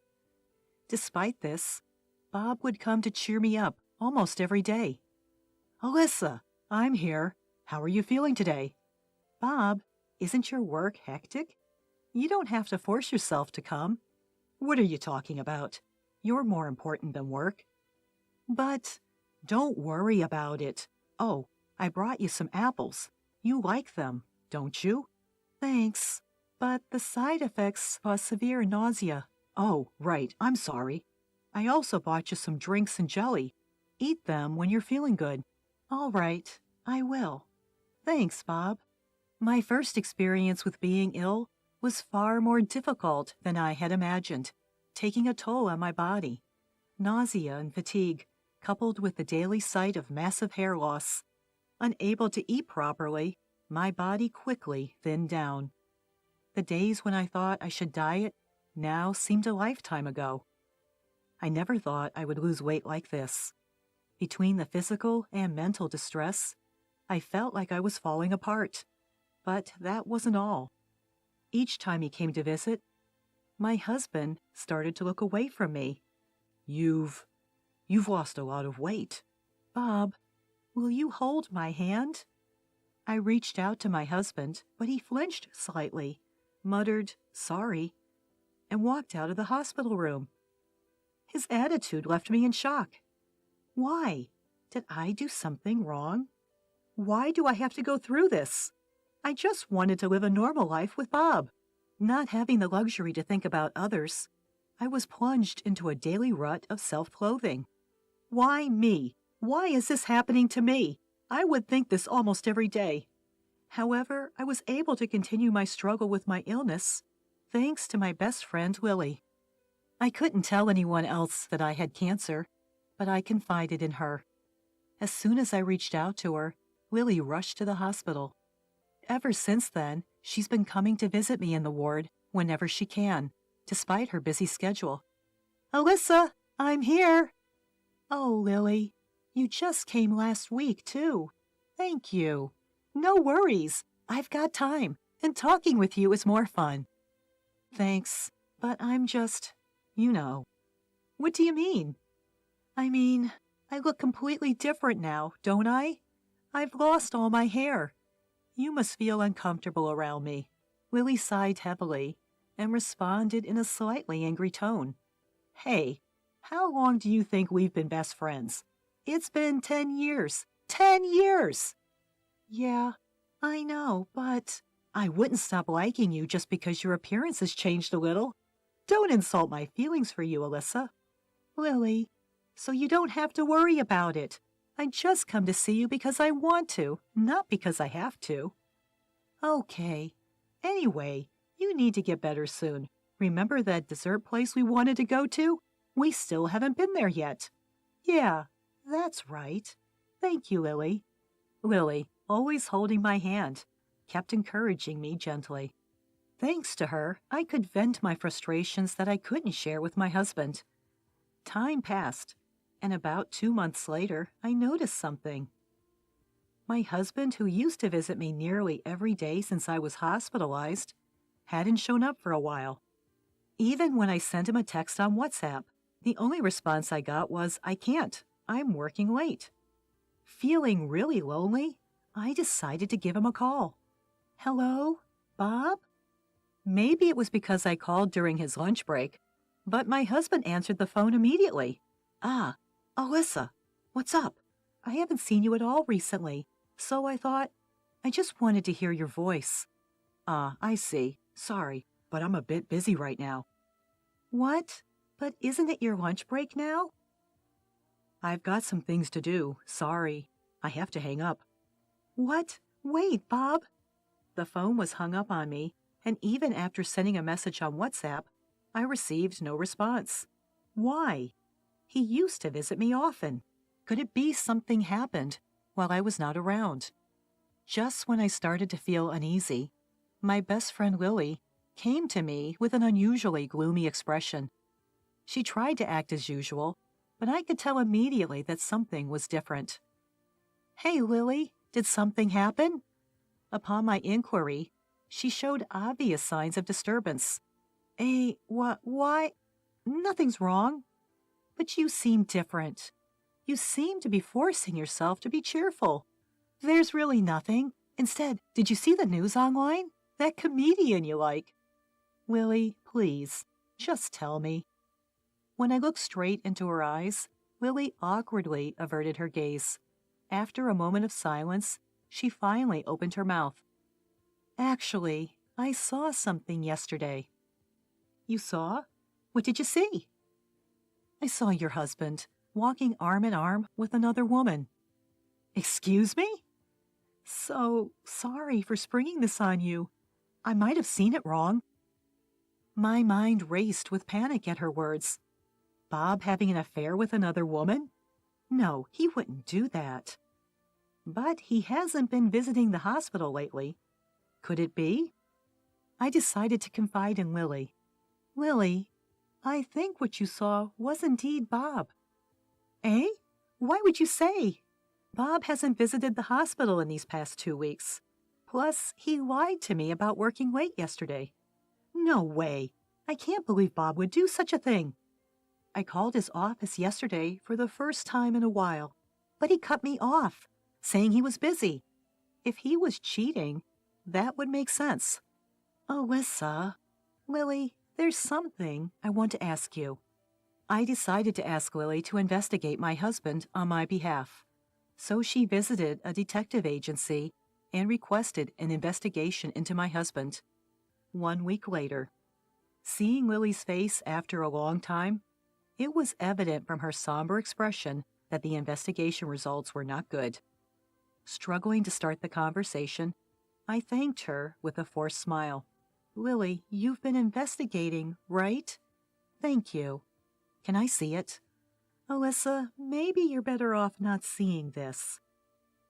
Despite this, Bob would come to cheer me up almost every day. "Alyssa, I'm here. How are you feeling today?" "Bob, isn't your work hectic? You don't have to force yourself to come." "What are you talking about? You're more important than work." "But don't worry about it. Oh, I brought you some apples. You like them, don't you?" "Thanks, but the side effects cause severe nausea." "Oh, right, I'm sorry. I also bought you some drinks and jelly. Eat them when you're feeling good." "All right, I will. Thanks, Bob." My first experience with being ill was far more difficult than I had imagined, taking a toll on my body. Nausea and fatigue, coupled with the daily sight of massive hair loss. Unable to eat properly, my body quickly thinned down. The days when I thought I should diet now seemed a lifetime ago. I never thought I would lose weight like this. Between the physical and mental distress, I felt like I was falling apart. But that wasn't all. Each time he came to visit, my husband started to look away from me. You've lost a lot of weight." "Bob, will you hold my hand?" I reached out to my husband, but he flinched slightly, muttered, "Sorry," and walked out of the hospital room. His attitude left me in shock. Why? Did I do something wrong? Why do I have to go through this? I just wanted to live a normal life with Bob. Not having the luxury to think about others, I was plunged into a daily rut of self-loathing. Why me? Why is this happening to me? I would think this almost every day. However, I was able to continue my struggle with my illness, thanks to my best friend Lily. I couldn't tell anyone else that I had cancer, but I confided in her. As soon as I reached out to her, Lily rushed to the hospital. Ever since then, she's been coming to visit me in the ward whenever she can, despite her busy schedule. "Alyssa, I'm here." "Oh, Lily, you just came last week, too. Thank you." "No worries. I've got time, and talking with you is more fun." "Thanks, but I'm just, you know." "What do you mean?" "I mean, I look completely different now, don't I? I've lost all my hair. You must feel uncomfortable around me." Lily sighed heavily and responded in a slightly angry tone. "Hey, how long do you think we've been best friends? It's been 10 years. 10 years! "Yeah, I know, but I wouldn't stop liking you just because your appearance has changed a little. Don't insult my feelings for you, Alyssa." "Lily, so you don't have to worry about it. I just come to see you because I want to, not because I have to." "Okay. Anyway, you need to get better soon. Remember that dessert place we wanted to go to? We still haven't been there yet." "Yeah, that's right. Thank you, Lily." Lily, always holding my hand, kept encouraging me gently. Thanks to her, I could vent my frustrations that I couldn't share with my husband. Time passed, and about 2 months later, I noticed something. My husband, who used to visit me nearly every day since I was hospitalized, hadn't shown up for a while. Even when I sent him a text on WhatsApp, the only response I got was, "I can't. I'm working late." Feeling really lonely, I decided to give him a call. "Hello, Bob?" Maybe it was because I called during his lunch break, but my husband answered the phone immediately. "Ah, Alyssa, what's up? I haven't seen you at all recently, so I thought, I just wanted to hear your voice." "Ah, I see. Sorry, but I'm a bit busy right now." "What? But isn't it your lunch break now?" "I've got some things to do. Sorry. I have to hang up." "What? Wait, Bob." The phone was hung up on me, and even after sending a message on WhatsApp, I received no response. Why? He used to visit me often. Could it be something happened while I was not around? Just when I started to feel uneasy, my best friend Lily came to me with an unusually gloomy expression. She tried to act as usual, but I could tell immediately that something was different. "Hey, Lily, did something happen?" Upon my inquiry, she showed obvious signs of disturbance. Why? Nothing's wrong." "But you seem different. You seem to be forcing yourself to be cheerful." "There's really nothing. Instead, did you see the news online? That comedian you like." "Lily, please, just tell me." When I looked straight into her eyes, Lily awkwardly averted her gaze. After a moment of silence, she finally opened her mouth. "Actually, I saw something yesterday." "You saw? What did you see?" "I saw your husband walking arm in arm with another woman." "Excuse me?" "So sorry for springing this on you. I might have seen it wrong." My mind raced with panic at her words. Bob having an affair with another woman? No, he wouldn't do that. But he hasn't been visiting the hospital lately. Could it be? I decided to confide in Lily. "Lily, I think what you saw was indeed Bob." "Eh? Why would you say?" "Bob hasn't visited the hospital in these past 2 weeks. Plus, he lied to me about working late yesterday." "No way. I can't believe Bob would do such a thing." "I called his office yesterday for the first time in a while, but he cut me off, saying he was busy. If he was cheating, that would make sense." "Alyssa, Lily, there's something I want to ask you." I decided to ask Lily to investigate my husband on my behalf. So she visited a detective agency and requested an investigation into my husband. 1 week later, seeing Lily's face after a long time, it was evident from her somber expression that the investigation results were not good. Struggling to start the conversation, I thanked her with a forced smile. "Lily, you've been investigating, right?" "Thank you. Can I see it?" "Alyssa, maybe you're better off not seeing this."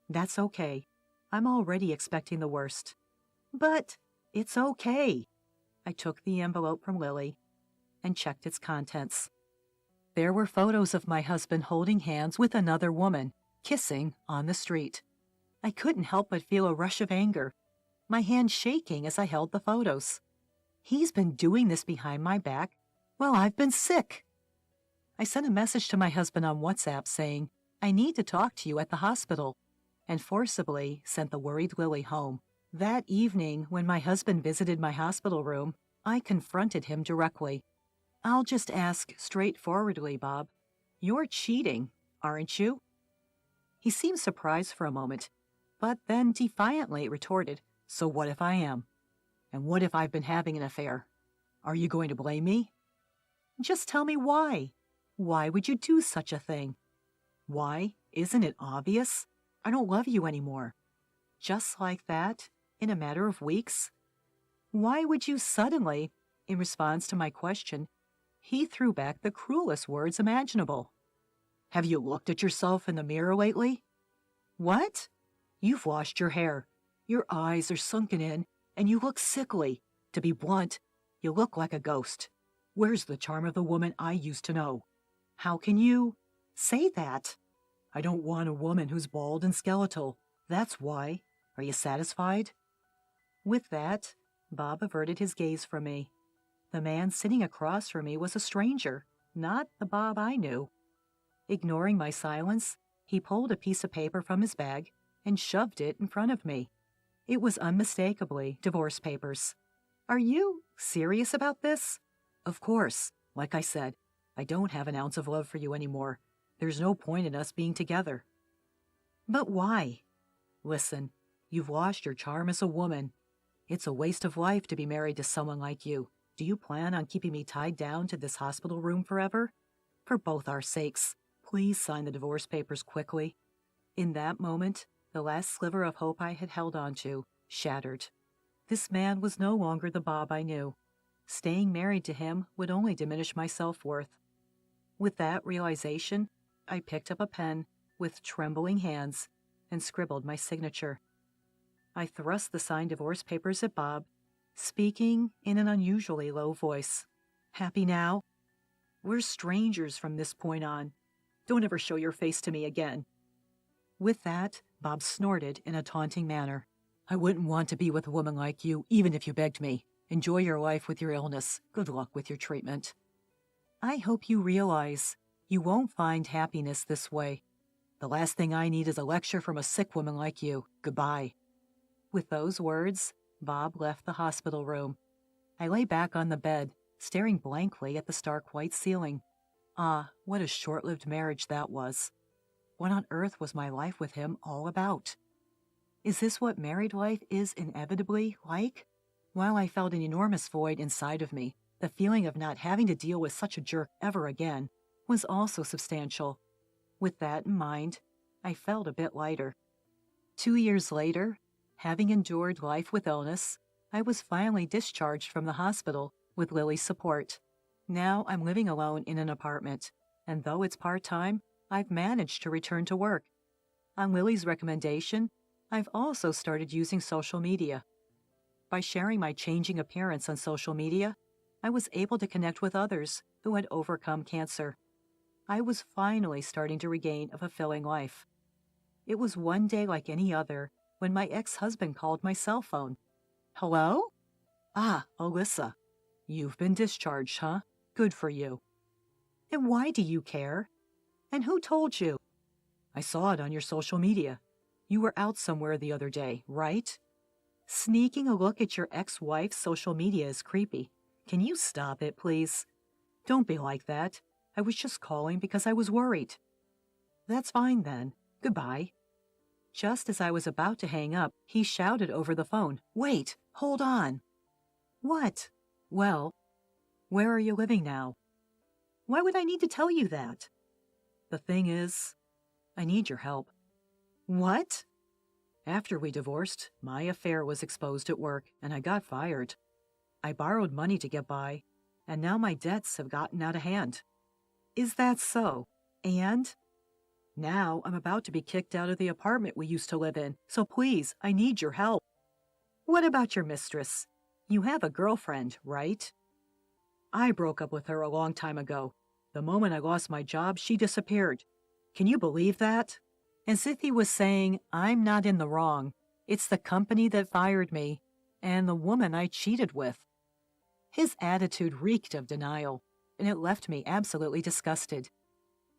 "That's okay. I'm already expecting the worst." "But it's okay." I took the envelope from Lily and checked its contents. There were photos of my husband holding hands with another woman, kissing on the street. I couldn't help but feel a rush of anger, my hand shaking as I held the photos. He's been doing this behind my back while I've been sick. I sent a message to my husband on WhatsApp saying, "I need to talk to you at the hospital," and forcibly sent the worried Lily home. That evening, when my husband visited my hospital room, I confronted him directly. "I'll just ask straightforwardly, Bob. You're cheating, aren't you?" He seemed surprised for a moment, but then defiantly retorted, "So what if I am? And what if I've been having an affair? Are you going to blame me?" "Just tell me why. Why would you do such a thing?" "Why? Isn't it obvious? I don't love you anymore." Just like that, in a matter of weeks? Why would you suddenly, in response to my question, he threw back the cruelest words imaginable. "Have you looked at yourself in the mirror lately?" "What?" "You've washed your hair. Your eyes are sunken in, and you look sickly. To be blunt, you look like a ghost. Where's the charm of the woman I used to know? How can you say that? I don't want a woman who's bald and skeletal. That's why. Are you satisfied? With that, Bob averted his gaze from me. The man sitting across from me was a stranger, not the Bob I knew. Ignoring my silence, he pulled a piece of paper from his bag and shoved it in front of me. It was unmistakably divorce papers. Are you serious about this? Of course. Like I said, I don't have an ounce of love for you anymore. There's no point in us being together. But why? Listen, you've lost your charm as a woman. It's a waste of life to be married to someone like you. Do you plan on keeping me tied down to this hospital room forever? For both our sakes, please sign the divorce papers quickly. In that moment, the last sliver of hope I had held on to shattered. This man was no longer the Bob I knew. Staying married to him would only diminish my self-worth. With that realization, I picked up a pen with trembling hands and scribbled my signature. I thrust the signed divorce papers at Bob, speaking in an unusually low voice. Happy now? We're strangers from this point on. Don't ever show your face to me again. With that, Bob snorted in a taunting manner. I wouldn't want to be with a woman like you, even if you begged me. Enjoy your life with your illness. Good luck with your treatment. I hope you realize you won't find happiness this way. The last thing I need is a lecture from a sick woman like you. Goodbye. With those words, Bob left the hospital room. I lay back on the bed, staring blankly at the stark white ceiling. Ah, what a short-lived marriage that was. What on earth was my life with him all about? Is this what married life is inevitably like? While I felt an enormous void inside of me, the feeling of not having to deal with such a jerk ever again was also substantial. With that in mind, I felt a bit lighter. 2 years later, having endured life with illness, I was finally discharged from the hospital with Lily's support. Now I'm living alone in an apartment, and though it's part-time, I've managed to return to work. On Lily's recommendation, I've also started using social media. By sharing my changing appearance on social media, I was able to connect with others who had overcome cancer. I was finally starting to regain a fulfilling life. It was one day like any other when my ex-husband called my cell phone. Hello? Ah, Alyssa. You've been discharged, huh? Good for you. And why do you care? And who told you? I saw it on your social media. You were out somewhere the other day, right? Sneaking a look at your ex-wife's social media is creepy. Can you stop it, please? Don't be like that. I was just calling because I was worried. That's fine then. Goodbye. Just as I was about to hang up, he shouted over the phone, Wait, hold on. What? Well, where are you living now? Why would I need to tell you that? The thing is, I need your help. What? After we divorced, my affair was exposed at work, and I got fired. I borrowed money to get by, and now my debts have gotten out of hand. Is that so? And? Now I'm about to be kicked out of the apartment we used to live in, so please, I need your help. What about your mistress? You have a girlfriend, right? I broke up with her a long time ago. The moment I lost my job, she disappeared. Can you believe that? As if he was saying, I'm not in the wrong. It's the company that fired me, and the woman I cheated with. His attitude reeked of denial, and it left me absolutely disgusted.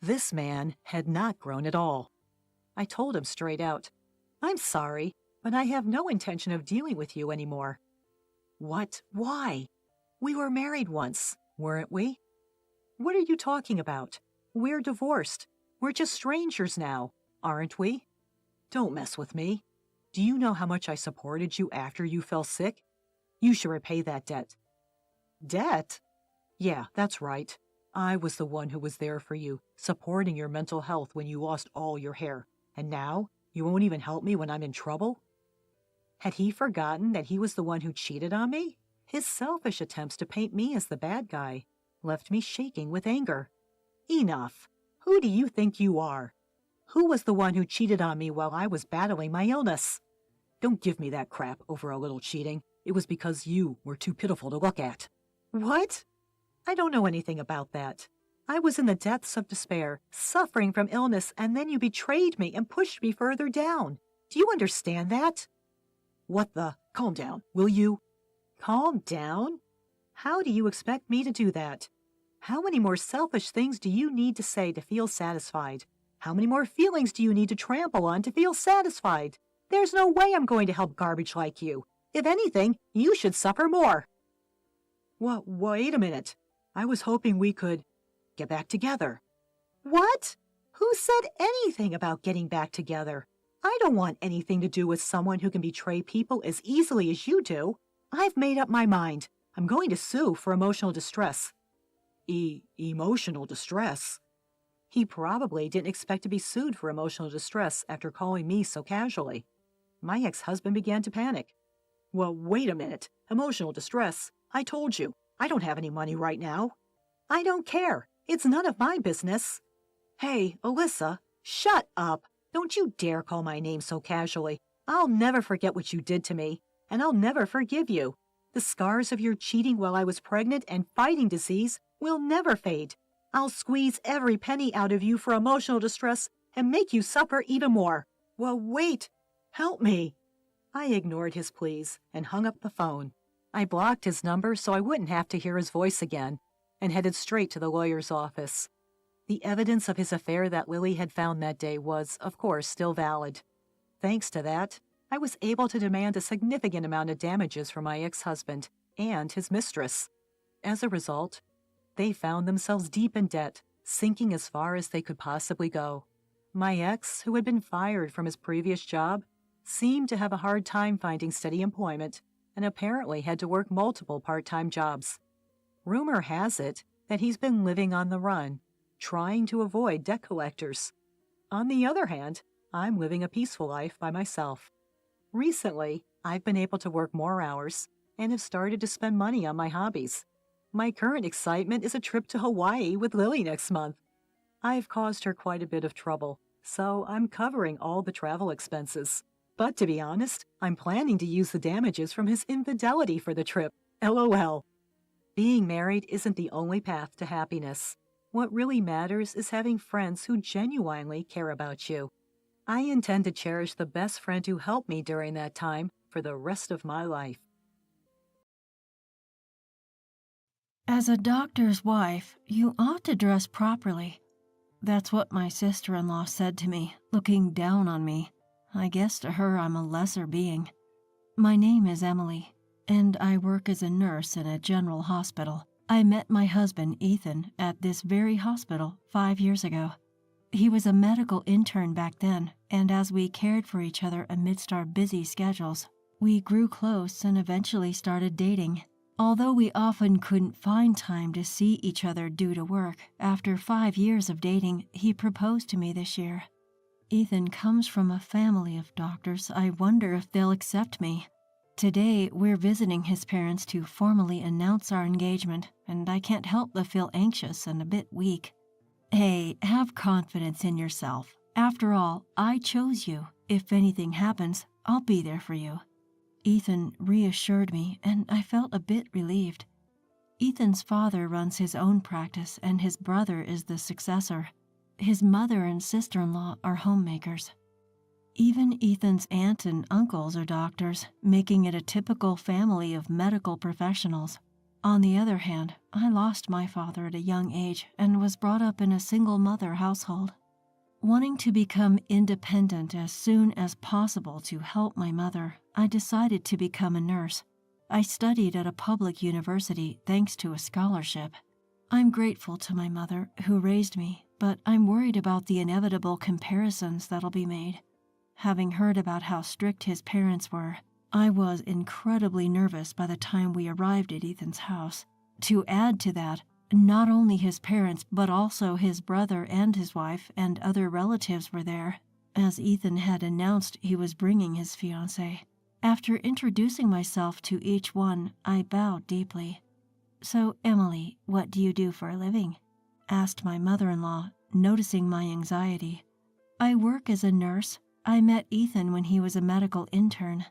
This man had not grown at all. I told him straight out, I'm sorry, but I have no intention of dealing with you anymore. What? Why? We were married once, weren't we? What are you talking about? We're divorced. We're just strangers now, aren't we? Don't mess with me. Do you know how much I supported you after you fell sick? You should repay that debt. Debt? Yeah, that's right. I was the one who was there for you, supporting your mental health when you lost all your hair. And now, you won't even help me when I'm in trouble? Had he forgotten that he was the one who cheated on me? His selfish attempts to paint me as the bad guy left me shaking with anger. Enough. Who do you think you are? Who was the one who cheated on me while I was battling my illness? Don't give me that crap over a little cheating. it was because you were too pitiful to look at. What? I don't know anything about that. I was in the depths of despair, suffering from illness, and then you betrayed me and pushed me further down. Do you understand that? What the? Calm down, will you? Calm down? How do you expect me to do that? How many more selfish things do you need to say to feel satisfied? How many more feelings do you need to trample on to feel satisfied? There's no way I'm going to help garbage like you. If anything, you should suffer more. Wait a minute. I was hoping we could get back together. What? Who said anything about getting back together? I don't want anything to do with someone who can betray people as easily as you do. I've made up my mind. I'm going to sue for emotional distress. Emotional distress? He probably didn't expect to be sued for emotional distress after calling me so casually. My ex-husband began to panic. Well, wait a minute. Emotional distress? I told you, I don't have any money right now. I don't care. It's none of my business. Hey, Alyssa, shut up. Don't you dare call my name so casually. I'll never forget what you did to me, and I'll never forgive you. The scars of your cheating while I was pregnant and fighting disease will never fade. I'll squeeze every penny out of you for emotional distress and make you suffer even more. Well, wait. Help me. I ignored his pleas and hung up the phone. I blocked his number so I wouldn't have to hear his voice again and headed straight to the lawyer's office. The evidence of his affair that Lily had found that day was, of course, still valid. Thanks to that, I was able to demand a significant amount of damages from my ex-husband and his mistress. As a result, they found themselves deep in debt, sinking as far as they could possibly go. My ex, who had been fired from his previous job, seemed to have a hard time finding steady employment and apparently had to work multiple part-time jobs. Rumor has it that he's been living on the run, trying to avoid debt collectors. On the other hand, I'm living a peaceful life by myself. Recently, I've been able to work more hours and have started to spend money on my hobbies. My current excitement is a trip to Hawaii with Lily next month. I've caused her quite a bit of trouble, so I'm covering all the travel expenses. But to be honest, I'm planning to use the damages from his infidelity for the trip. LOL. Being married isn't the only path to happiness. What really matters is having friends who genuinely care about you. I intend to cherish the best friend who helped me during that time for the rest of my life. As a doctor's wife, you ought to dress properly. That's what my sister-in-law said to me, looking down on me. I guess to her I'm a lesser being. My name is Emily, and I work as a nurse in a general hospital. I met my husband, Ethan, at this very hospital 5 years ago. He was a medical intern back then, and as we cared for each other amidst our busy schedules, we grew close and eventually started dating. Although we often couldn't find time to see each other due to work, after 5 years of dating, he proposed to me this year. Ethan comes from a family of doctors. I wonder if they'll accept me. Today, we're visiting his parents to formally announce our engagement, and I can't help but feel anxious and a bit weak. Hey, have confidence in yourself. After all, I chose you. If anything happens, I'll be there for you. Ethan reassured me, and I felt a bit relieved. Ethan's father runs his own practice, and his brother is the successor. His mother and sister-in-law are homemakers. Even Ethan's aunt and uncles are doctors, making it a typical family of medical professionals. On the other hand, I lost my father at a young age and was brought up in a single-mother household. Wanting to become independent as soon as possible to help my mother, I decided to become a nurse. I studied at a public university thanks to a scholarship. I'm grateful to my mother, who raised me, but I'm worried about the inevitable comparisons that'll be made. Having heard about how strict his parents were, I was incredibly nervous by the time we arrived at Ethan's house. To add to that, not only his parents, but also his brother and his wife and other relatives were there, as Ethan had announced he was bringing his fiancée. After introducing myself to each one, I bowed deeply. "So, Emily, what do you do for a living?" asked my mother-in-law, noticing my anxiety. "I work as a nurse. I met Ethan when he was a medical intern."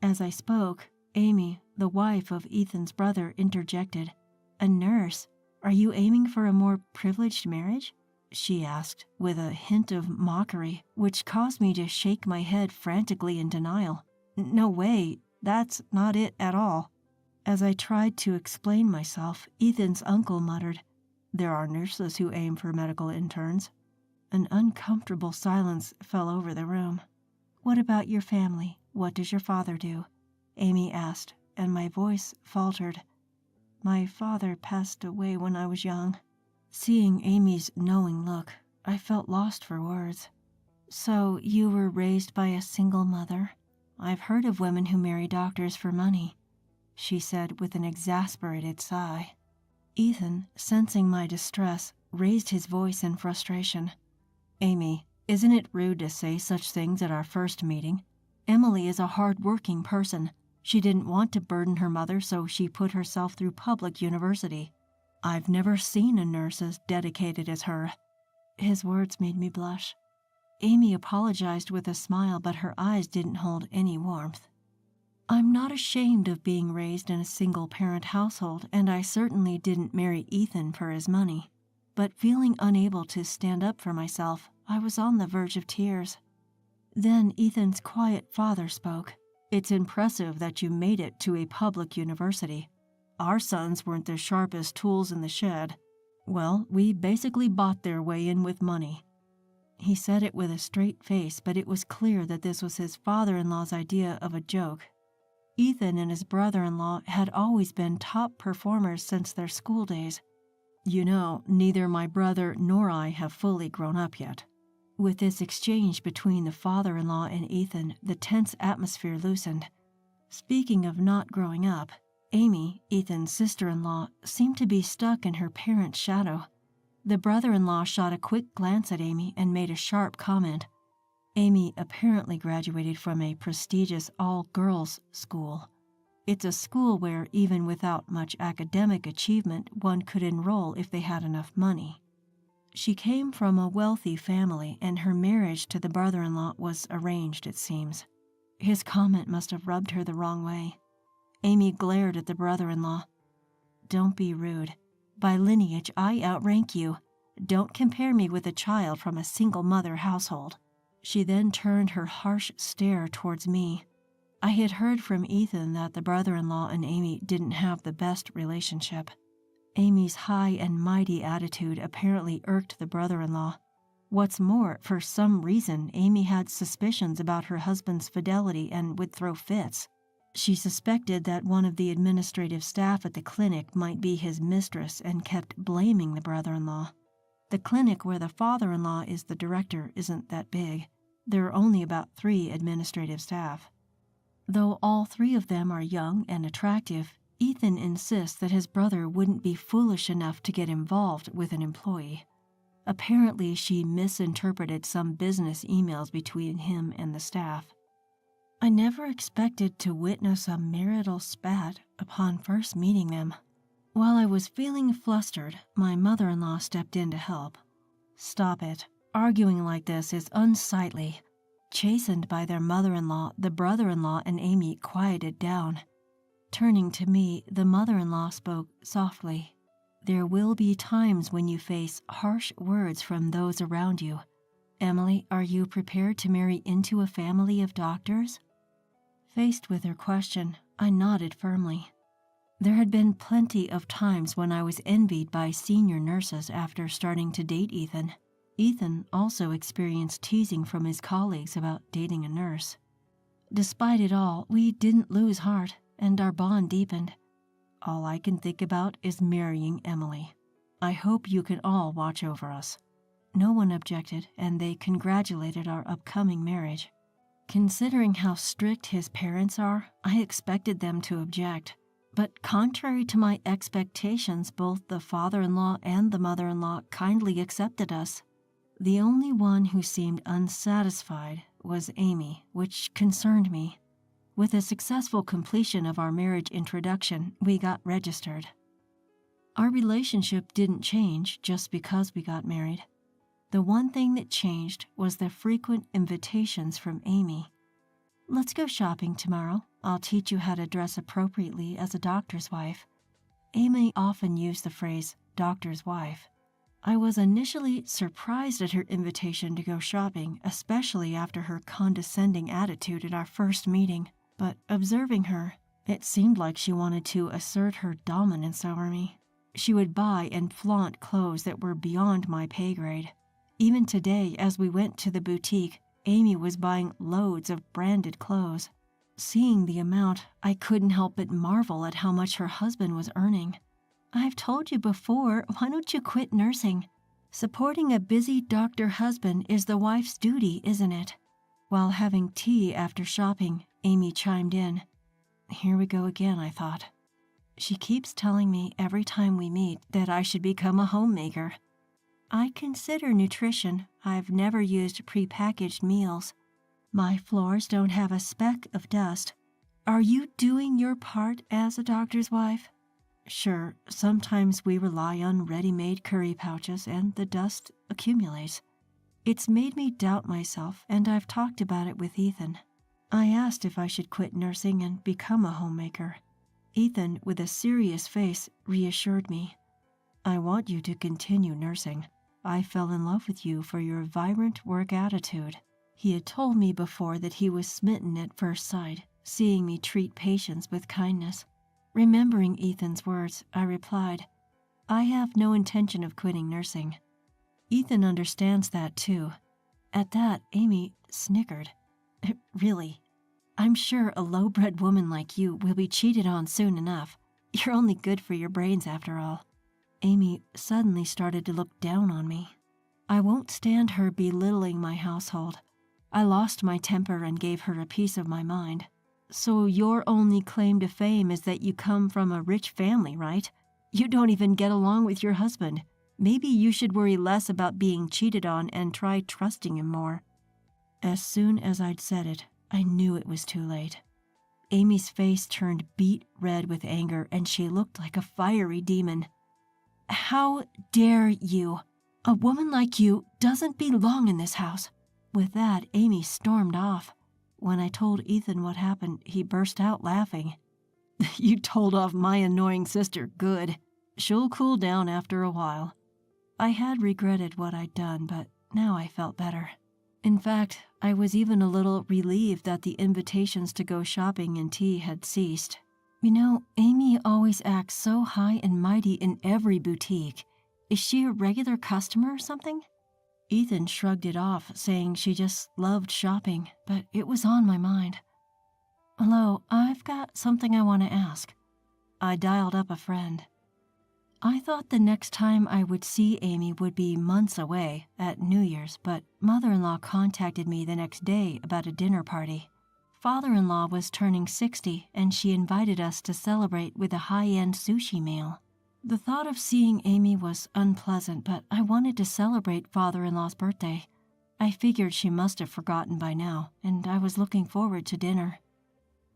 As I spoke, Amy, the wife of Ethan's brother, interjected. A nurse? Are you aiming for a more privileged marriage? She asked, with a hint of mockery, which caused me to shake my head frantically in denial. No way, that's not it at all. As I tried to explain myself, Ethan's uncle muttered, There are nurses who aim for medical interns. An uncomfortable silence fell over the room. What about your family? What does your father do? Amy asked, and my voice faltered. My father passed away when I was young. Seeing Amy's knowing look, I felt lost for words. So you were raised by a single mother? I've heard of women who marry doctors for money, she said with an exasperated sigh. Ethan, sensing my distress, raised his voice in frustration. Amy, isn't it rude to say such things at our first meeting? Emily is a hard-working person. She didn't want to burden her mother, so she put herself through public university. I've never seen a nurse as dedicated as her. His words made me blush. Amy apologized with a smile, but her eyes didn't hold any warmth. I'm not ashamed of being raised in a single-parent household, and I certainly didn't marry Ethan for his money. But feeling unable to stand up for myself, I was on the verge of tears. Then Ethan's quiet father spoke. It's impressive that you made it to a public university. Our sons weren't the sharpest tools in the shed. Well, we basically bought their way in with money. He said it with a straight face, but it was clear that this was his father-in-law's idea of a joke. Ethan and his brother-in-law had always been top performers since their school days. You know, neither my brother nor I have fully grown up yet. With this exchange between the father-in-law and Ethan, the tense atmosphere loosened. Speaking of not growing up, Amy, Ethan's sister-in-law, seemed to be stuck in her parents' shadow. The brother-in-law shot a quick glance at Amy and made a sharp comment. Amy apparently graduated from a prestigious all-girls school. It's a school where, even without much academic achievement, one could enroll if they had enough money. She came from a wealthy family, and her marriage to the brother-in-law was arranged, it seems. His comment must have rubbed her the wrong way. Amy glared at the brother-in-law. Don't be rude. By lineage, I outrank you. Don't compare me with a child from a single-mother household. She then turned her harsh stare towards me. I had heard from Ethan that the brother-in-law and Amy didn't have the best relationship. Amy's high and mighty attitude apparently irked the brother-in-law. What's more, for some reason, Amy had suspicions about her husband's fidelity and would throw fits. She suspected that one of the administrative staff at the clinic might be his mistress and kept blaming the brother-in-law. The clinic where the father-in-law is the director isn't that big. There are only about 3 administrative staff. Though all 3 of them are young and attractive, Ethan insists that his brother wouldn't be foolish enough to get involved with an employee. Apparently, she misinterpreted some business emails between him and the staff. I never expected to witness a marital spat upon first meeting them. While I was feeling flustered, my mother-in-law stepped in to help. Stop it. Arguing like this is unsightly. Chastened by their mother-in-law, the brother-in-law and Amy quieted down. Turning to me, the mother-in-law spoke softly. There will be times when you face harsh words from those around you. Emily, are you prepared to marry into a family of doctors? Faced with her question, I nodded firmly. There had been plenty of times when I was envied by senior nurses after starting to date Ethan. Ethan also experienced teasing from his colleagues about dating a nurse. Despite it all, we didn't lose heart, and our bond deepened. All I can think about is marrying Emily. I hope you can all watch over us. No one objected, and they congratulated our upcoming marriage. Considering how strict his parents are, I expected them to object. But contrary to my expectations, both the father-in-law and the mother-in-law kindly accepted us. The only one who seemed unsatisfied was Amy, which concerned me. With the successful completion of our marriage introduction, we got registered. Our relationship didn't change just because we got married. The one thing that changed was the frequent invitations from Amy. Let's go shopping tomorrow. I'll teach you how to dress appropriately as a doctor's wife. Amy often used the phrase doctor's wife. I was initially surprised at her invitation to go shopping, especially after her condescending attitude at our first meeting. But observing her, it seemed like she wanted to assert her dominance over me. She would buy and flaunt clothes that were beyond my pay grade. Even today, as we went to the boutique, Amy was buying loads of branded clothes. Seeing the amount, I couldn't help but marvel at how much her husband was earning. I've told you before, why don't you quit nursing? Supporting a busy doctor husband is the wife's duty, isn't it? While having tea after shopping, Amy chimed in. Here we go again, I thought. She keeps telling me every time we meet that I should become a homemaker. I consider nutrition. I've never used prepackaged meals. My floors don't have a speck of dust. Are you doing your part as a doctor's wife? Sure, sometimes we rely on ready-made curry pouches and the dust accumulates. It's made me doubt myself, and I've talked about it with Ethan. I asked if I should quit nursing and become a homemaker. Ethan, with a serious face, reassured me. I want you to continue nursing. I fell in love with you for your vibrant work attitude. He had told me before that he was smitten at first sight, seeing me treat patients with kindness. Remembering Ethan's words, I replied, I have no intention of quitting nursing. Ethan understands that too. At that, Amy snickered. Really? I'm sure a low-bred woman like you will be cheated on soon enough. You're only good for your brains after all. Amy suddenly started to look down on me. I won't stand her belittling my household. I lost my temper and gave her a piece of my mind. So your only claim to fame is that you come from a rich family, right? You don't even get along with your husband. Maybe you should worry less about being cheated on and try trusting him more. As soon as I'd said it, I knew it was too late. Amy's face turned beet red with anger, and she looked like a fiery demon. How dare you? A woman like you doesn't belong in this house. With that, Amy stormed off. When I told Ethan what happened, he burst out laughing. You told off my annoying sister good. She'll cool down after a while. I had regretted what I'd done, but now I felt better. In fact, I was even a little relieved that the invitations to go shopping and tea had ceased. You know, Amy always acts so high and mighty in every boutique. Is she a regular customer or something? Ethan shrugged it off, saying she just loved shopping, but it was on my mind. Hello, I've got something I want to ask. I dialed up a friend. I thought the next time I would see Amy would be months away, at New Year's, but mother-in-law contacted me the next day about a dinner party. Father-in-law was turning 60, and she invited us to celebrate with a high-end sushi meal. The thought of seeing Amy was unpleasant, but I wanted to celebrate father-in-law's birthday. I figured she must have forgotten by now, and I was looking forward to dinner.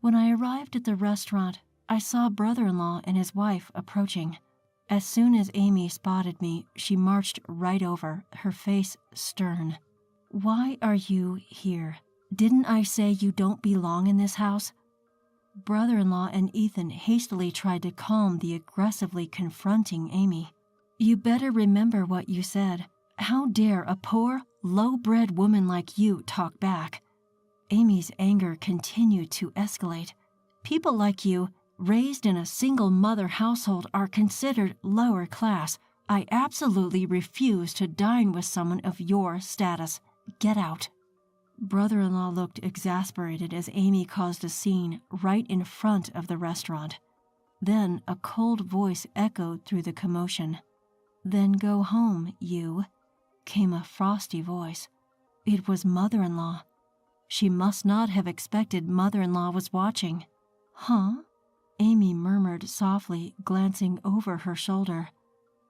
When I arrived at the restaurant, I saw brother-in-law and his wife approaching. As soon as Amy spotted me, she marched right over, her face stern. Why are you here? Didn't I say you don't belong in this house? Brother-in-law and Ethan hastily tried to calm the aggressively confronting Amy. You better remember what you said. How dare a poor, low-bred woman like you talk back? Amy's anger continued to escalate. People like you, raised in a single-mother household, are considered lower class. I absolutely refuse to dine with someone of your status. Get out. Brother-in-law looked exasperated as Amy caused a scene right in front of the restaurant. Then a cold voice echoed through the commotion. Then go home, you, came a frosty voice. It was mother-in-law. She must not have expected mother-in-law was watching. Huh? Amy murmured softly, glancing over her shoulder.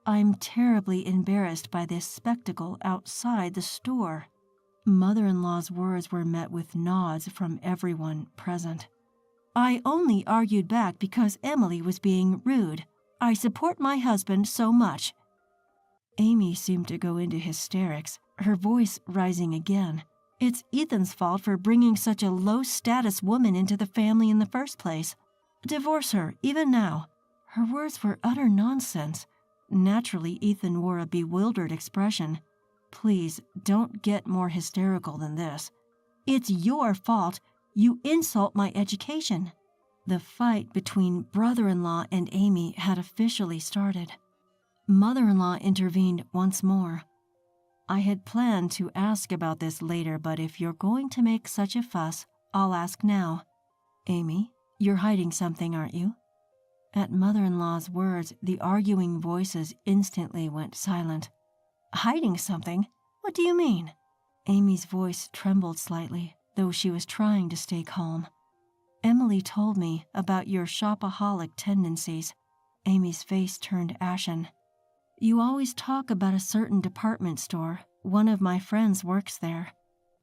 I'm terribly embarrassed by this spectacle outside the store. Mother-in-law's words were met with nods from everyone present. I only argued back because Emily was being rude. I support my husband so much. Amy seemed to go into hysterics, her voice rising again. It's Ethan's fault for bringing such a low-status woman into the family in the first place. Divorce her, even now. Her words were utter nonsense. Naturally, Ethan wore a bewildered expression. Please, don't get more hysterical than this. It's your fault. You insult my education. The fight between brother-in-law and Amy had officially started. Mother-in-law intervened once more. I had planned to ask about this later, but if you're going to make such a fuss, I'll ask now. Amy, you're hiding something, aren't you? At mother-in-law's words, the arguing voices instantly went silent. Hiding something? What do you mean? Amy's voice trembled slightly, though she was trying to stay calm. Emily told me about your shopaholic tendencies. Amy's face turned ashen. You always talk about a certain department store. One of my friends works there.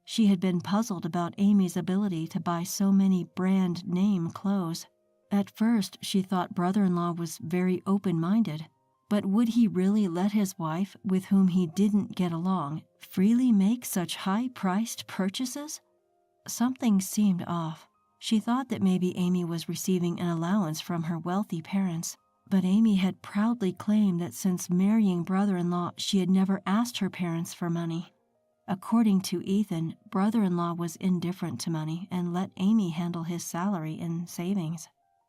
She had been puzzled about Amy's ability to buy so many brand name clothes. At first, she thought brother-in-law was very open-minded. But would he really let his wife, with whom he didn't get along, freely make such high-priced purchases? Something seemed off. She thought that maybe Amy was receiving an allowance from her wealthy parents. But Amy had proudly claimed that since marrying brother-in-law, she had never asked her parents for money. According to Ethan, brother-in-law was indifferent to money and let Amy handle his salary and savings.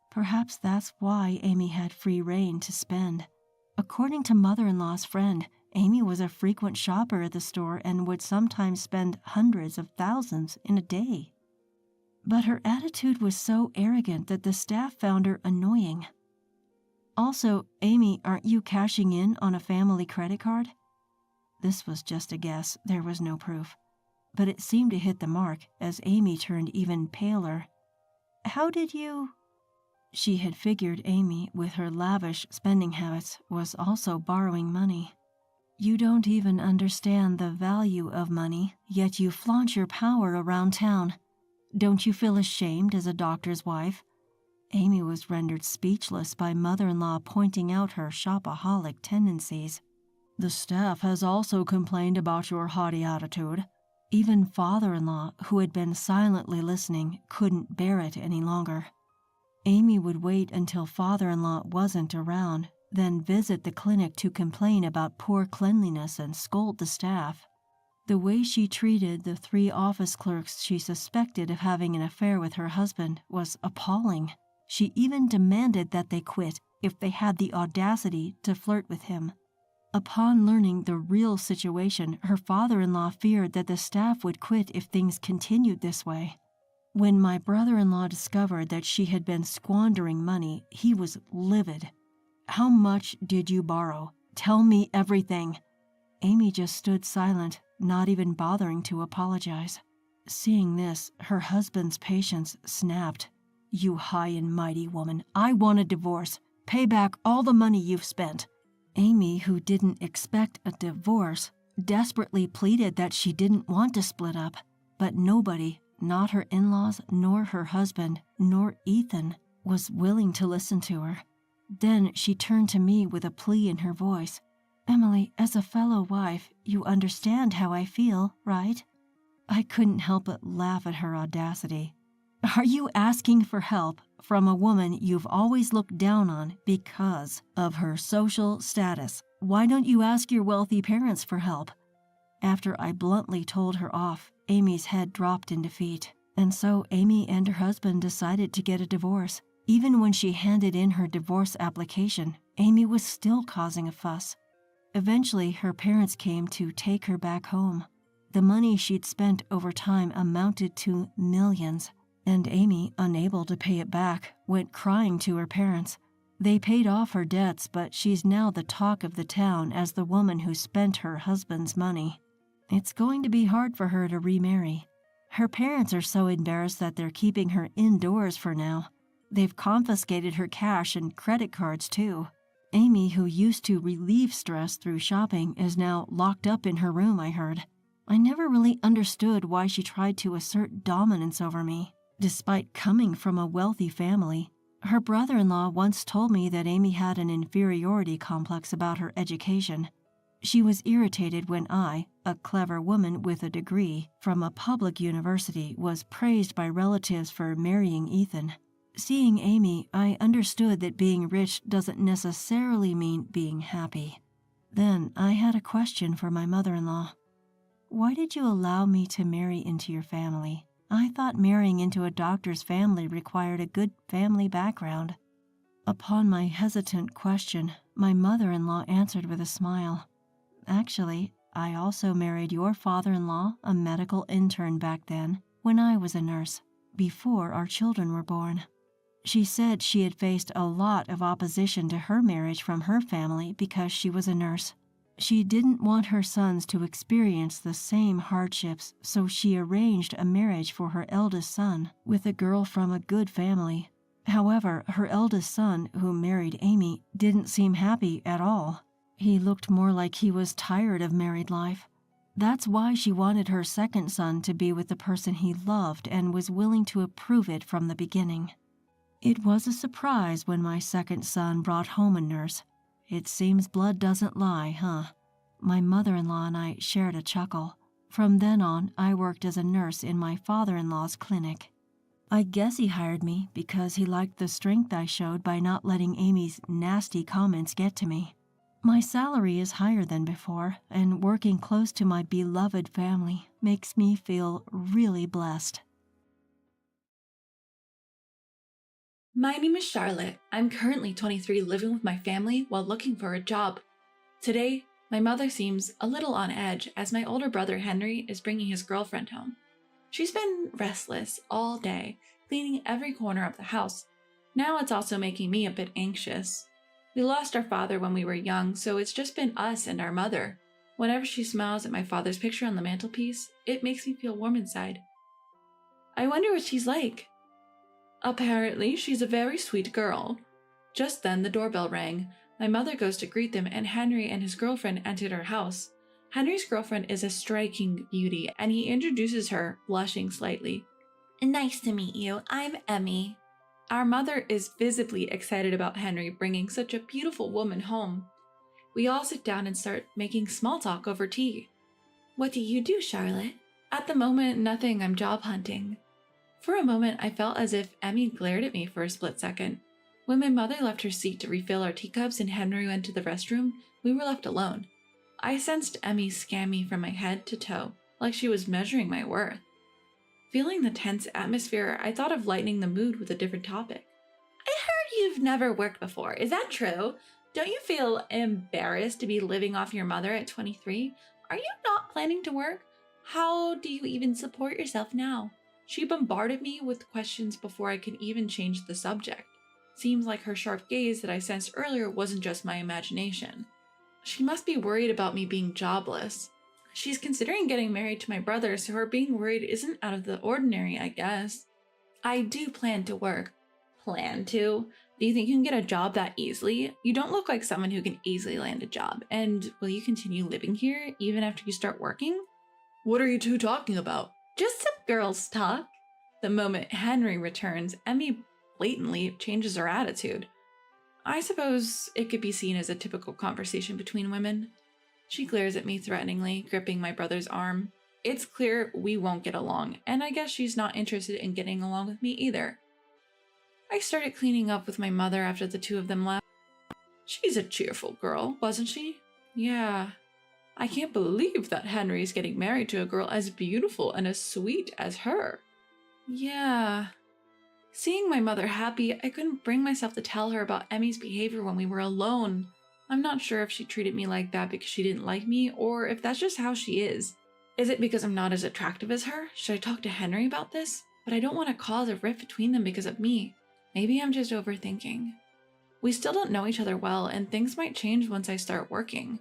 Perhaps that's why Amy had free rein to spend. According to mother-in-law's friend, Amy was a frequent shopper at the store and would sometimes spend hundreds of thousands in a day. But her attitude was so arrogant that the staff found her annoying. Also, Amy, aren't you cashing in on a family credit card? This was just a guess, there was no proof. But it seemed to hit the mark as Amy turned even paler. How did you... She had figured Amy, with her lavish spending habits, was also borrowing money. You don't even understand the value of money, yet you flaunt your power around town. Don't you feel ashamed as a doctor's wife? Amy was rendered speechless by mother-in-law pointing out her shopaholic tendencies. The staff has also complained about your haughty attitude. Even father-in-law, who had been silently listening, couldn't bear it any longer. Amy would wait until father-in-law wasn't around, then visit the clinic to complain about poor cleanliness and scold the staff. The way she treated the 3 office clerks she suspected of having an affair with her husband was appalling. She even demanded that they quit if they had the audacity to flirt with him. Upon learning the real situation, her father-in-law feared that the staff would quit if things continued this way. When my brother-in-law discovered that she had been squandering money, he was livid. How much did you borrow? Tell me everything. Amy just stood silent, not even bothering to apologize. Seeing this, her husband's patience snapped. You high and mighty woman, I want a divorce. Pay back all the money you've spent. Amy, who didn't expect a divorce, desperately pleaded that she didn't want to split up. But nobody, not her in-laws, nor her husband, nor Ethan, was willing to listen to her. Then she turned to me with a plea in her voice. Emily, as a fellow wife, you understand how I feel, right? I couldn't help but laugh at her audacity. Are you asking for help from a woman you've always looked down on because of her social status? Why don't you ask your wealthy parents for help? After I bluntly told her off, Amy's head dropped in defeat, and so Amy and her husband decided to get a divorce. Even when she handed in her divorce application, Amy was still causing a fuss. Eventually, her parents came to take her back home. The money she'd spent over time amounted to millions, and Amy, unable to pay it back, went crying to her parents. They paid off her debts, but she's now the talk of the town as the woman who spent her husband's money. It's going to be hard for her to remarry. Her parents are so embarrassed that they're keeping her indoors for now. They've confiscated her cash and credit cards, too. Amy, who used to relieve stress through shopping, is now locked up in her room, I heard. I never really understood why she tried to assert dominance over me, despite coming from a wealthy family. Her brother-in-law once told me that Amy had an inferiority complex about her education. She was irritated when I, a clever woman with a degree from a public university, was praised by relatives for marrying Ethan. Seeing Amy, I understood that being rich doesn't necessarily mean being happy. Then I had a question for my mother-in-law. Why did you allow me to marry into your family? I thought marrying into a doctor's family required a good family background. Upon my hesitant question, my mother-in-law answered with a smile. Actually, I also married your father-in-law, a medical intern back then, when I was a nurse, before our children were born. She said she had faced a lot of opposition to her marriage from her family because she was a nurse. She didn't want her sons to experience the same hardships, so she arranged a marriage for her eldest son with a girl from a good family. However, her eldest son, who married Amy, didn't seem happy at all. He looked more like he was tired of married life. That's why she wanted her second son to be with the person he loved and was willing to approve it from the beginning. It was a surprise when my second son brought home a nurse. It seems blood doesn't lie, huh? My mother-in-law and I shared a chuckle. From then on, I worked as a nurse in my father-in-law's clinic. I guess he hired me because he liked the strength I showed by not letting Amy's nasty comments get to me. My salary is higher than before, and working close to my beloved family makes me feel really blessed. My name is Charlotte. I'm currently 23, living with my family while looking for a job. Today, my mother seems a little on edge as my older brother Henry is bringing his girlfriend home. She's been restless all day, cleaning every corner of the house. Now it's also making me a bit anxious. We lost our father when we were young, so it's just been us and our mother. Whenever she smiles at my father's picture on the mantelpiece, it makes me feel warm inside. I wonder what she's like. Apparently, she's a very sweet girl. Just then, the doorbell rang. My mother goes to greet them, and Henry and his girlfriend entered our house. Henry's girlfriend is a striking beauty, and he introduces her, blushing slightly. Nice to meet you. I'm Emmy. Our mother is visibly excited about Henry bringing such a beautiful woman home. We all sit down and start making small talk over tea. What do you do, Charlotte? At the moment, nothing. I'm job hunting. For a moment, I felt as if Emmy glared at me for a split second. When my mother left her seat to refill our teacups and Henry went to the restroom, we were left alone. I sensed Emmy scan me from my head to toe, like she was measuring my worth. Feeling the tense atmosphere, I thought of lightening the mood with a different topic. I heard you've never worked before. Is that true? Don't you feel embarrassed to be living off your mother at 23? Are you not planning to work? How do you even support yourself now? She bombarded me with questions before I could even change the subject. Seems like her sharp gaze that I sensed earlier wasn't just my imagination. She must be worried about me being jobless. She's considering getting married to my brother, so her being worried isn't out of the ordinary, I guess. I do plan to work. Plan to? Do you think you can get a job that easily? You don't look like someone who can easily land a job. And will you continue living here even after you start working? What are you two talking about? Just some girls talk. The moment Henry returns, Emmy blatantly changes her attitude. I suppose it could be seen as a typical conversation between women. She glares at me threateningly, gripping my brother's arm. It's clear we won't get along, and I guess she's not interested in getting along with me either. I started cleaning up with my mother after the two of them left. She's a cheerful girl, wasn't she? Yeah. I can't believe that Henry's getting married to a girl as beautiful and as sweet as her. Yeah. Seeing my mother happy, I couldn't bring myself to tell her about Emmy's behavior when we were alone. I'm not sure if she treated me like that because she didn't like me, or if that's just how she is. Is it because I'm not as attractive as her? Should I talk to Henry about this? But I don't want to cause a rift between them because of me. Maybe I'm just overthinking. We still don't know each other well, and things might change once I start working.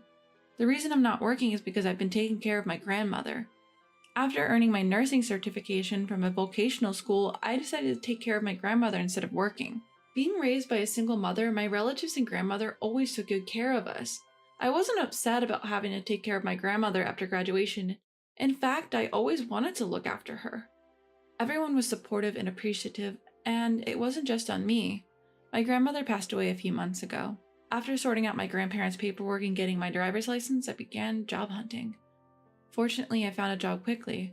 The reason I'm not working is because I've been taking care of my grandmother. After earning my nursing certification from a vocational school, I decided to take care of my grandmother instead of working. Being raised by a single mother, my relatives and grandmother always took good care of us. I wasn't upset about having to take care of my grandmother after graduation. In fact, I always wanted to look after her. Everyone was supportive and appreciative, and it wasn't just on me. My grandmother passed away a few months ago. After sorting out my grandparents' paperwork and getting my driver's license, I began job hunting. Fortunately, I found a job quickly.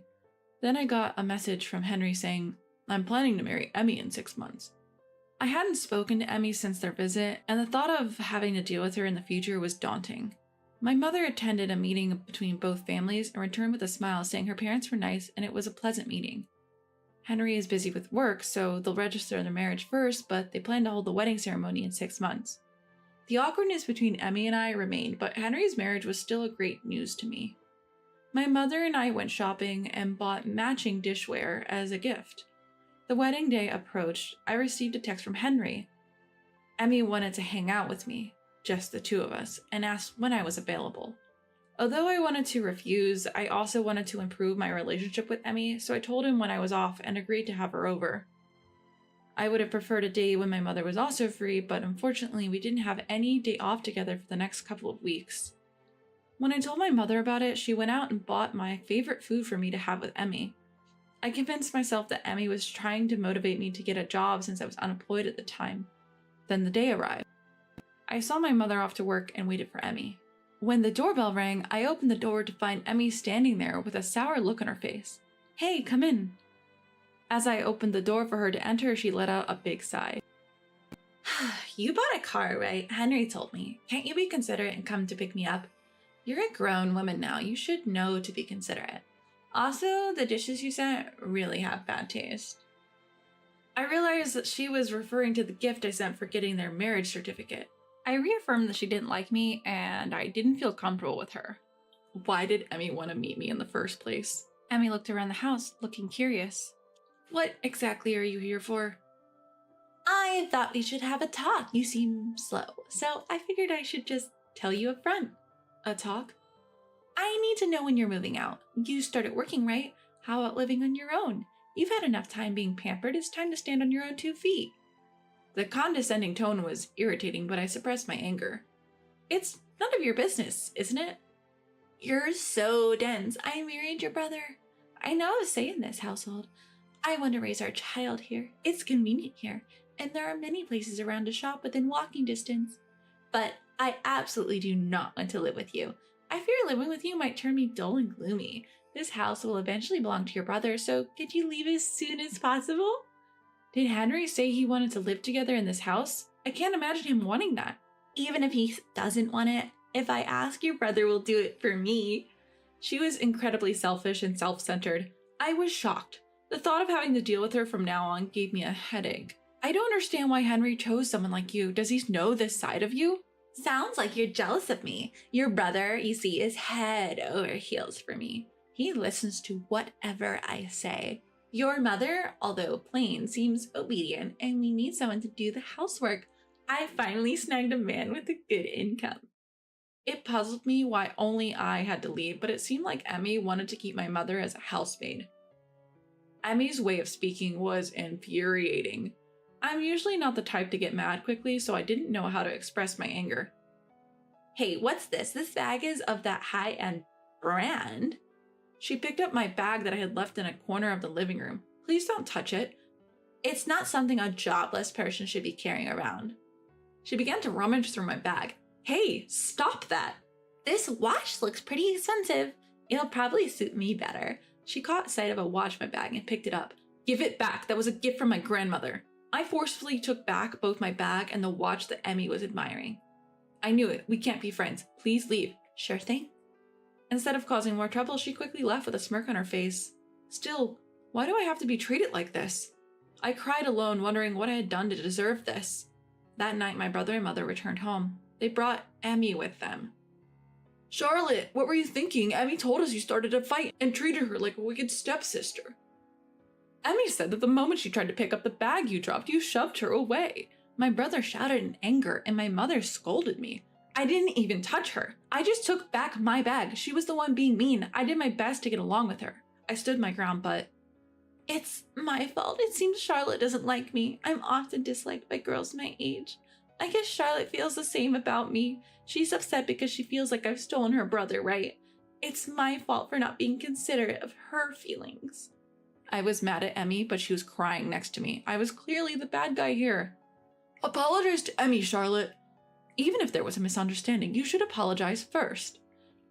Then I got a message from Henry saying, "I'm planning to marry Emmy in 6 months." I hadn't spoken to Emmy since their visit, and the thought of having to deal with her in the future was daunting. My mother attended a meeting between both families and returned with a smile saying her parents were nice and it was a pleasant meeting. Henry is busy with work, so they'll register their marriage first, but they plan to hold the wedding ceremony in 6 months. The awkwardness between Emmy and I remained, but Henry's marriage was still a great news to me. My mother and I went shopping and bought matching dishware as a gift. The wedding day approached. I received a text from Henry. Emmy wanted to hang out with me, just the two of us, and asked when I was available. Although I wanted to refuse, I also wanted to improve my relationship with Emmy, so I told him when I was off and agreed to have her over. I would have preferred a day when my mother was also free, but unfortunately we didn't have any day off together for the next couple of weeks. When I told my mother about it, she went out and bought my favorite food for me to have with Emmy. I convinced myself that Emmy was trying to motivate me to get a job since I was unemployed at the time. Then the day arrived. I saw my mother off to work and waited for Emmy. When the doorbell rang, I opened the door to find Emmy standing there with a sour look on her face. "Hey, come in." As I opened the door for her to enter, she let out a big sigh. "You bought a car, right? Henry told me. Can't you be considerate and come to pick me up? You're a grown woman now. You should know to be considerate. Also, the dishes you sent really have bad taste." I realized that she was referring to the gift I sent for getting their marriage certificate. I reaffirmed that she didn't like me and I didn't feel comfortable with her. Why did Emmy want to meet me in the first place? Emmy looked around the house, looking curious. "What exactly are you here for?" "I thought we should have a talk. You seem slow, so I figured I should just tell you up front." "A talk?" "I need to know when you're moving out. You started working, right? How about living on your own? You've had enough time being pampered. It's time to stand on your own 2 feet. The condescending tone was irritating, but I suppressed my anger. "It's none of your business, isn't it?" "You're so dense. I married your brother. I know a say in this household. I want to raise our child here. It's convenient here, and there are many places around to shop within walking distance. But I absolutely do not want to live with you. I fear living with you might turn me dull and gloomy. This house will eventually belong to your brother, so could you leave as soon as possible?" Did Henry say he wanted to live together in this house? I can't imagine him wanting that. "Even if he doesn't want it, if I ask, your brother will do it for me." She was incredibly selfish and self-centered. I was shocked. The thought of having to deal with her from now on gave me a headache. I don't understand why Henry chose someone like you. Does he know this side of you? "Sounds like you're jealous of me. Your brother, you see, is head over heels for me. He listens to whatever I say. Your mother, although plain, seems obedient, and we need someone to do the housework. I finally snagged a man with a good income." It puzzled me why only I had to leave, but it seemed like Emmy wanted to keep my mother as a housemaid. Emmy's way of speaking was infuriating. I'm usually not the type to get mad quickly, so I didn't know how to express my anger. "Hey, what's this? This bag is of that high-end brand." She picked up my bag that I had left in a corner of the living room. "Please don't touch it. It's not something a jobless person should be carrying around." She began to rummage through my bag. "Hey, stop that." "This watch looks pretty expensive. It'll probably suit me better." She caught sight of a watch in my bag and picked it up. "Give it back. That was a gift from my grandmother." I forcefully took back both my bag and the watch that Emmy was admiring. "I knew it. We can't be friends. Please leave." "Sure thing." Instead of causing more trouble, she quickly left with a smirk on her face. Still, why do I have to be treated like this? I cried alone, wondering what I had done to deserve this. That night, my brother and mother returned home. They brought Emmy with them. "Charlotte, what were you thinking? Emmy told us you started a fight and treated her like a wicked stepsister." "Emmy said that the moment she tried to pick up the bag you dropped, you shoved her away." My brother shouted in anger, and my mother scolded me. "I didn't even touch her. I just took back my bag. She was the one being mean. I did my best to get along with her." I stood my ground, but "It's my fault. It seems Charlotte doesn't like me. I'm often disliked by girls my age. I guess Charlotte feels the same about me. She's upset because she feels like I've stolen her brother, right? It's my fault for not being considerate of her feelings." I was mad at Emmy, but she was crying next to me. I was clearly the bad guy here. "Apologize to Emmy, Charlotte." Even if there was a misunderstanding, you should apologize first.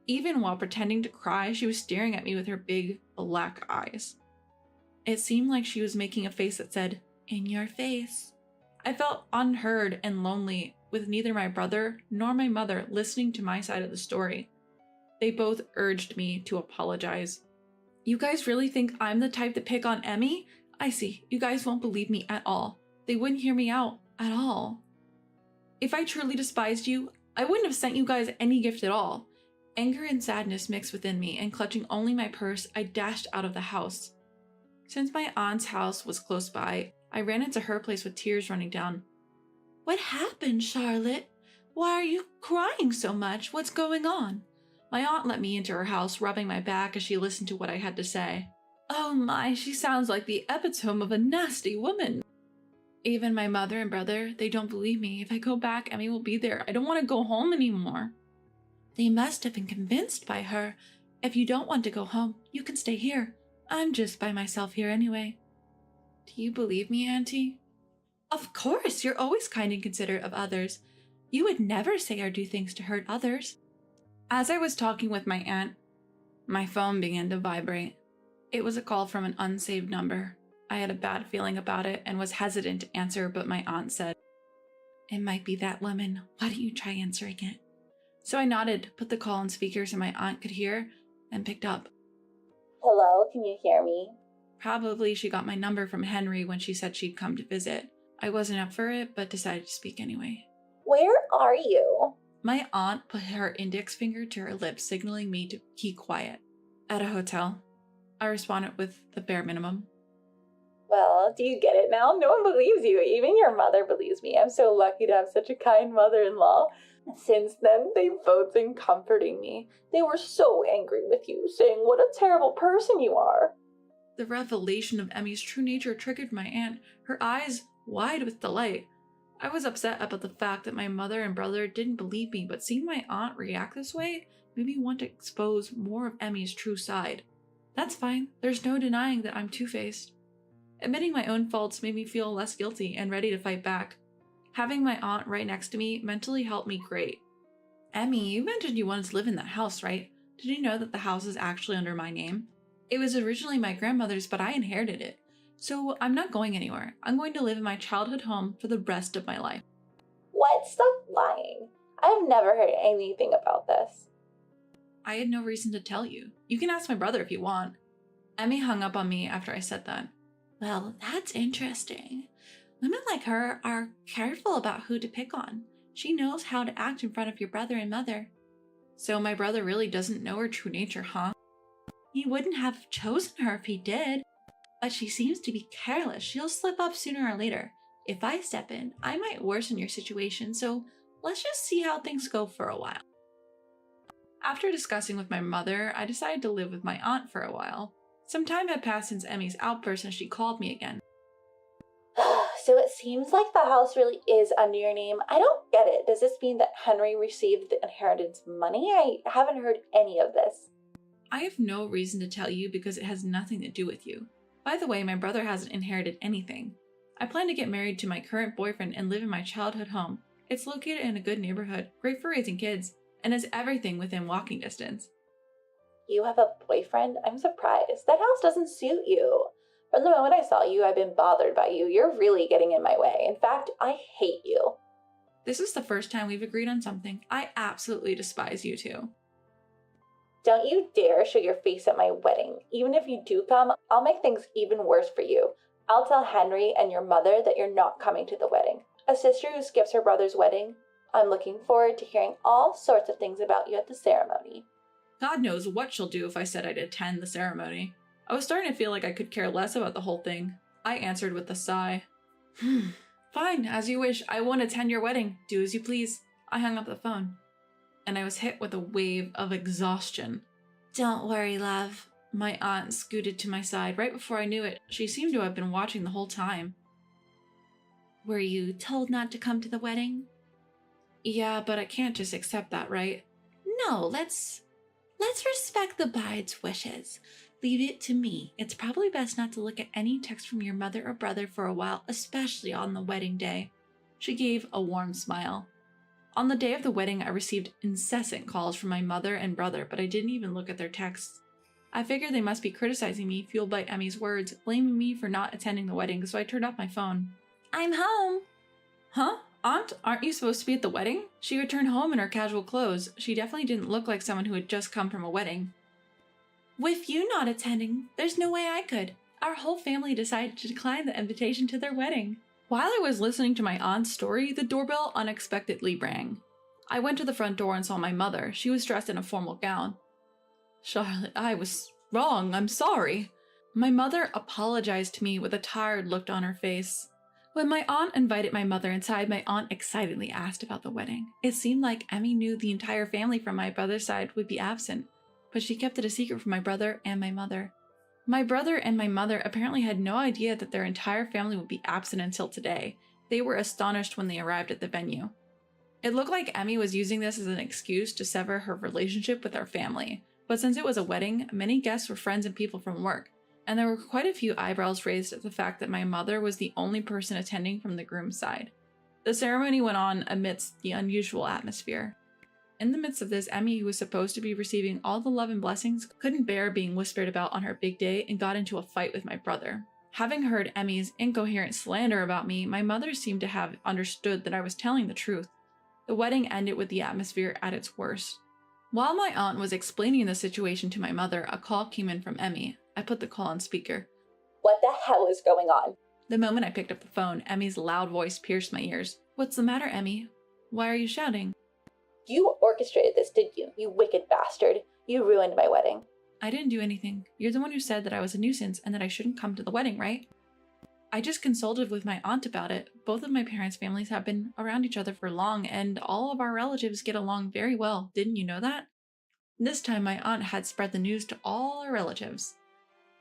Even while pretending to cry, she was staring at me with her big black eyes. It seemed like she was making a face that said, "In your face." I felt unheard and lonely with neither my brother nor my mother listening to my side of the story. They both urged me to apologize. You guys really think I'm the type to pick on Emmy? I see. You guys won't believe me at all. They wouldn't hear me out at all. If I truly despised you, I wouldn't have sent you guys any gift at all. Anger and sadness mixed within me, and clutching only my purse, I dashed out of the house. Since my aunt's house was close by, I ran into her place with tears running down. "What happened, Charlotte? Why are you crying so much? What's going on?" My aunt let me into her house, rubbing my back as she listened to what I had to say. "Oh my, she sounds like the epitome of a nasty woman." Even my mother and brother, they don't believe me. If I go back, Emmy will be there. I don't want to go home anymore. They must have been convinced by her. If you don't want to go home, you can stay here. I'm just by myself here anyway. Do you believe me, Auntie? Of course, you're always kind and considerate of others. You would never say or do things to hurt others. As I was talking with my aunt, my phone began to vibrate. It was a call from an unsaved number. I had a bad feeling about it and was hesitant to answer, but my aunt said, "It might be that woman. Why don't you try answering it?" So I nodded, put the call on speaker so my aunt could hear, and picked up. "Hello, can you hear me?" Probably she got my number from Henry when she said she'd come to visit. I wasn't up for it, but decided to speak anyway. "Where are you?" My aunt put her index finger to her lips, signaling me to keep quiet. "At a hotel." I responded with the bare minimum. "Well, do you get it now? No one believes you. Even your mother believes me. I'm so lucky to have such a kind mother-in-law. Since then, they've both been comforting me. They were so angry with you, saying what a terrible person you are." The revelation of Emmy's true nature triggered my aunt, her eyes wide with delight. I was upset about the fact that my mother and brother didn't believe me, but seeing my aunt react this way made me want to expose more of Emmy's true side. That's fine. There's no denying that I'm two-faced. Admitting my own faults made me feel less guilty and ready to fight back. Having my aunt right next to me mentally helped me great. "Emmy, you mentioned you wanted to live in that house, right? Did you know that the house is actually under my name? It was originally my grandmother's, but I inherited it. So I'm not going anywhere. I'm going to live in my childhood home for the rest of my life." "What? Stop lying. I've never heard anything about this." I had no reason to tell you. You can ask my brother if you want. Emmy hung up on me after I said that. "Well, that's interesting. Women like her are careful about who to pick on. She knows how to act in front of your brother and mother." So my brother really doesn't know her true nature, huh? He wouldn't have chosen her if he did. But she seems to be careless. She'll slip up sooner or later. If I step in, I might worsen your situation, so let's just see how things go for a while. After discussing with my mother, I decided to live with my aunt for a while. Some time had passed since Emmy's outburst and she called me again. "So it seems like the house really is under your name. I don't get it. Does this mean that Henry received the inheritance money? I haven't heard any of this." I have no reason to tell you because it has nothing to do with you. By the way, my brother hasn't inherited anything. I plan to get married to my current boyfriend and live in my childhood home. It's located in a good neighborhood, great for raising kids, and has everything within walking distance. "You have a boyfriend? I'm surprised. That house doesn't suit you. From the moment I saw you, I've been bothered by you. You're really getting in my way. In fact, I hate you." This is the first time we've agreed on something. I absolutely despise you two. "Don't you dare show your face at my wedding. Even if you do come, I'll make things even worse for you. I'll tell Henry and your mother that you're not coming to the wedding. A sister who skips her brother's wedding. I'm looking forward to hearing all sorts of things about you at the ceremony." God knows what she'll do if I said I'd attend the ceremony. I was starting to feel like I could care less about the whole thing. I answered with a sigh. "Fine, as you wish. I won't attend your wedding. Do as you please." I hung up the phone, and I was hit with a wave of exhaustion. "Don't worry, love." My aunt scooted to my side. Right before I knew it, she seemed to have been watching the whole time. "Were you told not to come to the wedding?" "Yeah, but I can't just accept that, right?" "No, let's respect the bride's wishes. Leave it to me. It's probably best not to look at any text from your mother or brother for a while, especially on the wedding day." She gave a warm smile. On the day of the wedding, I received incessant calls from my mother and brother, but I didn't even look at their texts. I figured they must be criticizing me, fueled by Emmy's words, blaming me for not attending the wedding, so I turned off my phone. I'm home! Huh? Aunt, aren't you supposed to be at the wedding? She returned home in her casual clothes. She definitely didn't look like someone who had just come from a wedding. With you not attending, there's no way I could. Our whole family decided to decline the invitation to their wedding. While I was listening to my aunt's story, the doorbell unexpectedly rang. I went to the front door and saw my mother. She was dressed in a formal gown. Charlotte, I was wrong. I'm sorry. My mother apologized to me with a tired look on her face. When my aunt invited my mother inside, my aunt excitedly asked about the wedding. It seemed like Emmy knew the entire family from my brother's side would be absent, but she kept it a secret from my brother and my mother. My brother and my mother apparently had no idea that their entire family would be absent until today. They were astonished when they arrived at the venue. It looked like Emmy was using this as an excuse to sever her relationship with our family, but since it was a wedding, many guests were friends and people from work, and there were quite a few eyebrows raised at the fact that my mother was the only person attending from the groom's side. The ceremony went on amidst the unusual atmosphere. In the midst of this, Emmy, who was supposed to be receiving all the love and blessings, couldn't bear being whispered about on her big day and got into a fight with my brother. Having heard Emmy's incoherent slander about me, my mother seemed to have understood that I was telling the truth. The wedding ended with the atmosphere at its worst. While my aunt was explaining the situation to my mother, a call came in from Emmy. I put the call on speaker. What the hell is going on? The moment I picked up the phone, Emmy's loud voice pierced my ears. What's the matter, Emmy? Why are you shouting? You orchestrated this, did you? You wicked bastard. You ruined my wedding. I didn't do anything. You're the one who said that I was a nuisance and that I shouldn't come to the wedding, right? I just consulted with my aunt about it. Both of my parents' families have been around each other for long, and all of our relatives get along very well. Didn't you know that? This time, my aunt had spread the news to all our relatives.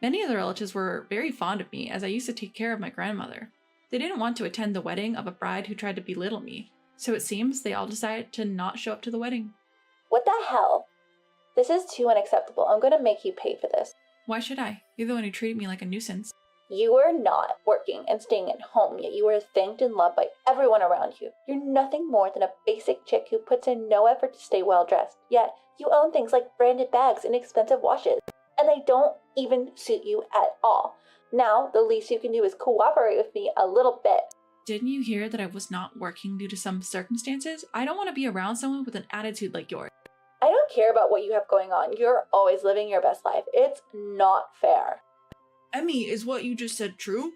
Many of the relatives were very fond of me, as I used to take care of my grandmother. They didn't want to attend the wedding of a bride who tried to belittle me, so it seems they all decided to not show up to the wedding. What the hell? This is too unacceptable. I'm going to make you pay for this. Why should I? You're the one who treated me like a nuisance. You are not working and staying at home, yet you are thanked and loved by everyone around you. You're nothing more than a basic chick who puts in no effort to stay well dressed, yet you own things like branded bags and expensive watches, and they don't even suit you at all. Now, the least you can do is cooperate with me a little bit. Didn't you hear that I was not working due to some circumstances? I don't want to be around someone with an attitude like yours. I don't care about what you have going on. You're always living your best life. It's not fair. Emmy, is what you just said true?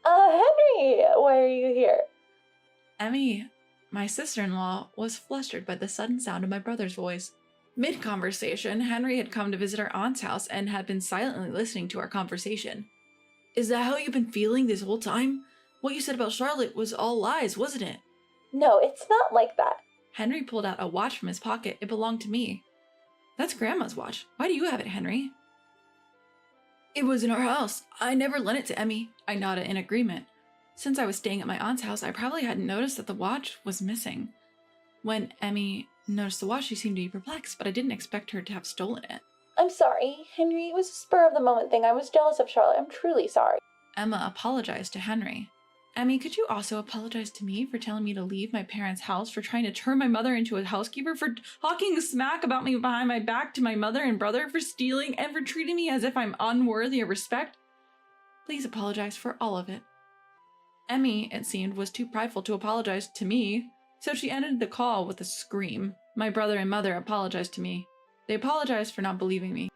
Henry, why are you here? Emmy, my sister-in-law, was flustered by the sudden sound of my brother's voice. Mid-conversation, Henry had come to visit our aunt's house and had been silently listening to our conversation. Is that how you've been feeling this whole time? What you said about Charlotte was all lies, wasn't it? No, it's not like that. Henry pulled out a watch from his pocket. It belonged to me. That's Grandma's watch. Why do you have it, Henry? It was in our house. I never lent it to Emmy. I nodded in agreement. Since I was staying at my aunt's house, I probably hadn't noticed that the watch was missing. When Emmy noticed the watch, she seemed to be perplexed, but I didn't expect her to have stolen it. I'm sorry, Henry. It was a spur-of-the-moment thing. I was jealous of Charlotte. I'm truly sorry. Emma apologized to Henry. Emmy, could you also apologize to me for telling me to leave my parents' house, for trying to turn my mother into a housekeeper, for talking smack about me behind my back to my mother and brother, for stealing, and for treating me as if I'm unworthy of respect? Please apologize for all of it. Emmy, it seemed, was too prideful to apologize to me, so she ended the call with a scream. My brother and mother apologized to me. They apologized for not believing me.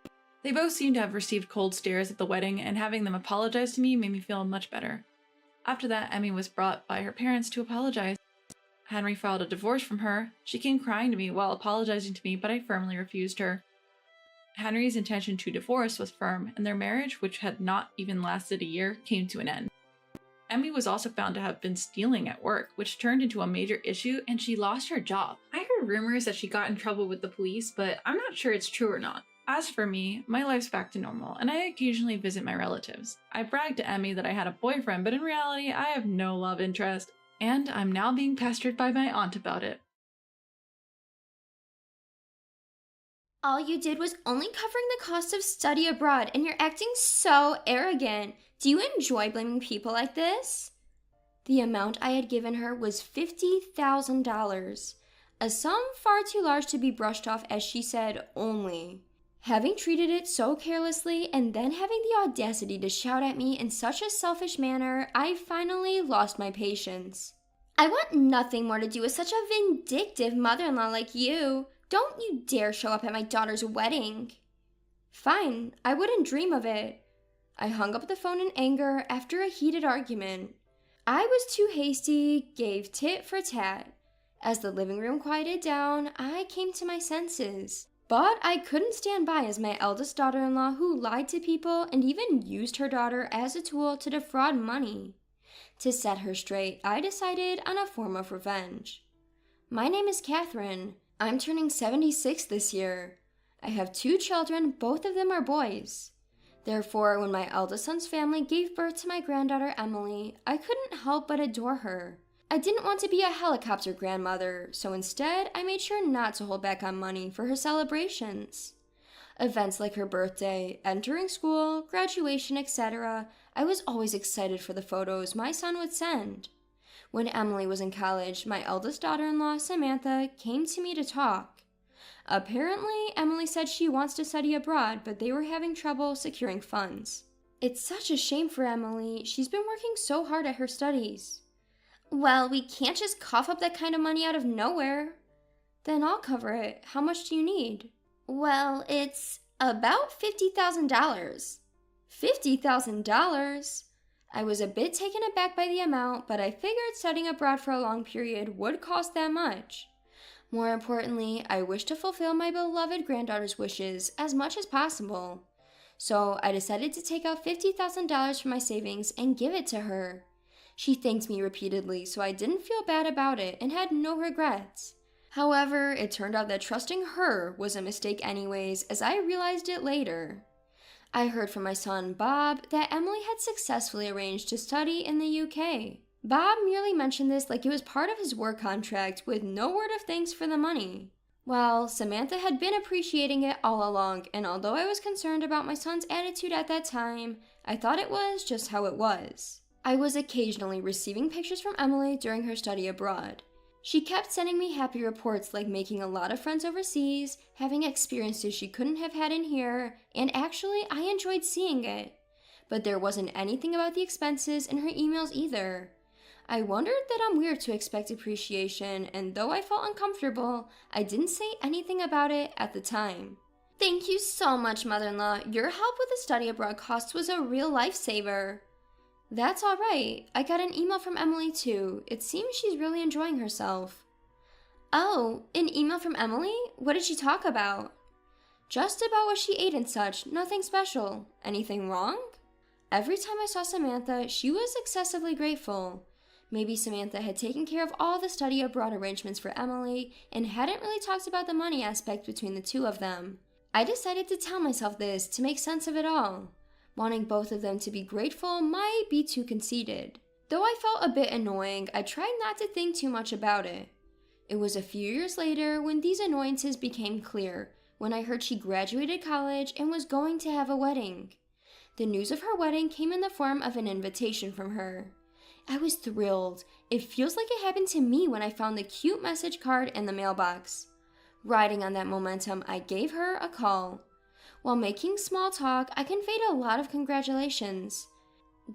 They both seemed to have received cold stares at the wedding, and having them apologize to me made me feel much better. After that, Emmy was brought by her parents to apologize. Henry filed a divorce from her. She came crying to me while apologizing to me, but I firmly refused her. Henry's intention to divorce was firm, and their marriage, which had not even lasted a year, came to an end. Emmy was also found to have been stealing at work, which turned into a major issue, and she lost her job. I heard rumors that she got in trouble with the police, but I'm not sure it's true or not. As for me, my life's back to normal, and I occasionally visit my relatives. I bragged to Emmy that I had a boyfriend, but in reality, I have no love interest, and I'm now being pestered by my aunt about it. All you did was only covering the cost of study abroad, and you're acting so arrogant. Do you enjoy blaming people like this? The amount I had given her was $50,000. a sum far too large to be brushed off as she said only. Having treated it so carelessly and then having the audacity to shout at me in such a selfish manner, I finally lost my patience. I want nothing more to do with such a vindictive mother-in-law like you. Don't you dare show up at my daughter's wedding. Fine, I wouldn't dream of it. I hung up the phone in anger after a heated argument. I was too hasty, gave tit for tat. As the living room quieted down, I came to my senses. But I couldn't stand by as my eldest daughter-in-law who lied to people and even used her daughter as a tool to defraud money. To set her straight, I decided on a form of revenge. My name is Catherine. I'm turning 76 this year. I have 2 children, both of them are boys. Therefore, when my eldest son's family gave birth to my granddaughter Emily, I couldn't help but adore her. I didn't want to be a helicopter grandmother, so instead I made sure not to hold back on money for her celebrations. Events like her birthday, entering school, graduation, etc., I was always excited for the photos my son would send. When Emily was in college, my eldest daughter-in-law, Samantha, came to me to talk. Apparently, Emily said she wants to study abroad, but they were having trouble securing funds. It's such a shame for Emily. She's been working so hard at her studies. Well, we can't just cough up that kind of money out of nowhere. Then I'll cover it. How much do you need? Well, it's about $50,000. $50,000? I was a bit taken aback by the amount, but I figured studying abroad for a long period would cost that much. More importantly, I wish to fulfill my beloved granddaughter's wishes as much as possible. So I decided to take out $50,000 from my savings and give it to her. She thanked me repeatedly, so I didn't feel bad about it and had no regrets. However, it turned out that trusting her was a mistake anyways, as I realized it later. I heard from my son, Bob, that Emily had successfully arranged to study in the UK. Bob merely mentioned this like it was part of his work contract with no word of thanks for the money. Well, Samantha had been appreciating it all along, and although I was concerned about my son's attitude at that time, I thought it was just how it was. I was occasionally receiving pictures from Emily during her study abroad. She kept sending me happy reports like making a lot of friends overseas, having experiences she couldn't have had in here, and actually I enjoyed seeing it. But there wasn't anything about the expenses in her emails either. I wondered that I'm weird to expect appreciation, and though I felt uncomfortable, I didn't say anything about it at the time. Thank you so much, mother-in-law. Your help with the study abroad costs was a real lifesaver. That's all right. I got an email from Emily too. It seems she's really enjoying herself. Oh, an email from Emily? What did she talk about? Just about what she ate and such, nothing special. Anything wrong? Every time I saw Samantha, she was excessively grateful. Maybe Samantha had taken care of all the study abroad arrangements for Emily and hadn't really talked about the money aspect between the two of them. I decided to tell myself this to make sense of it all. Wanting both of them to be grateful might be too conceited. Though I felt a bit annoying, I tried not to think too much about it. It was a few years later when these annoyances became clear, when I heard she graduated college and was going to have a wedding. The news of her wedding came in the form of an invitation from her. I was thrilled. It feels like it happened to me when I found the cute message card in the mailbox. Riding on that momentum, I gave her a call. While making small talk, I conveyed a lot of congratulations.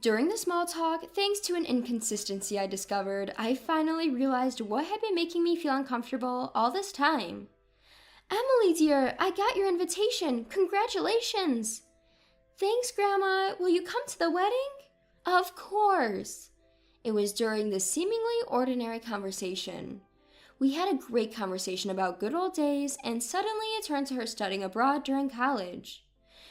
During the small talk, thanks to an inconsistency I discovered, I finally realized what had been making me feel uncomfortable all this time. Emily dear, I got your invitation. Congratulations! Thanks, Grandma. Will you come to the wedding? Of course. It was during this seemingly ordinary conversation. We had a great conversation about good old days, and suddenly it turned to her studying abroad during college.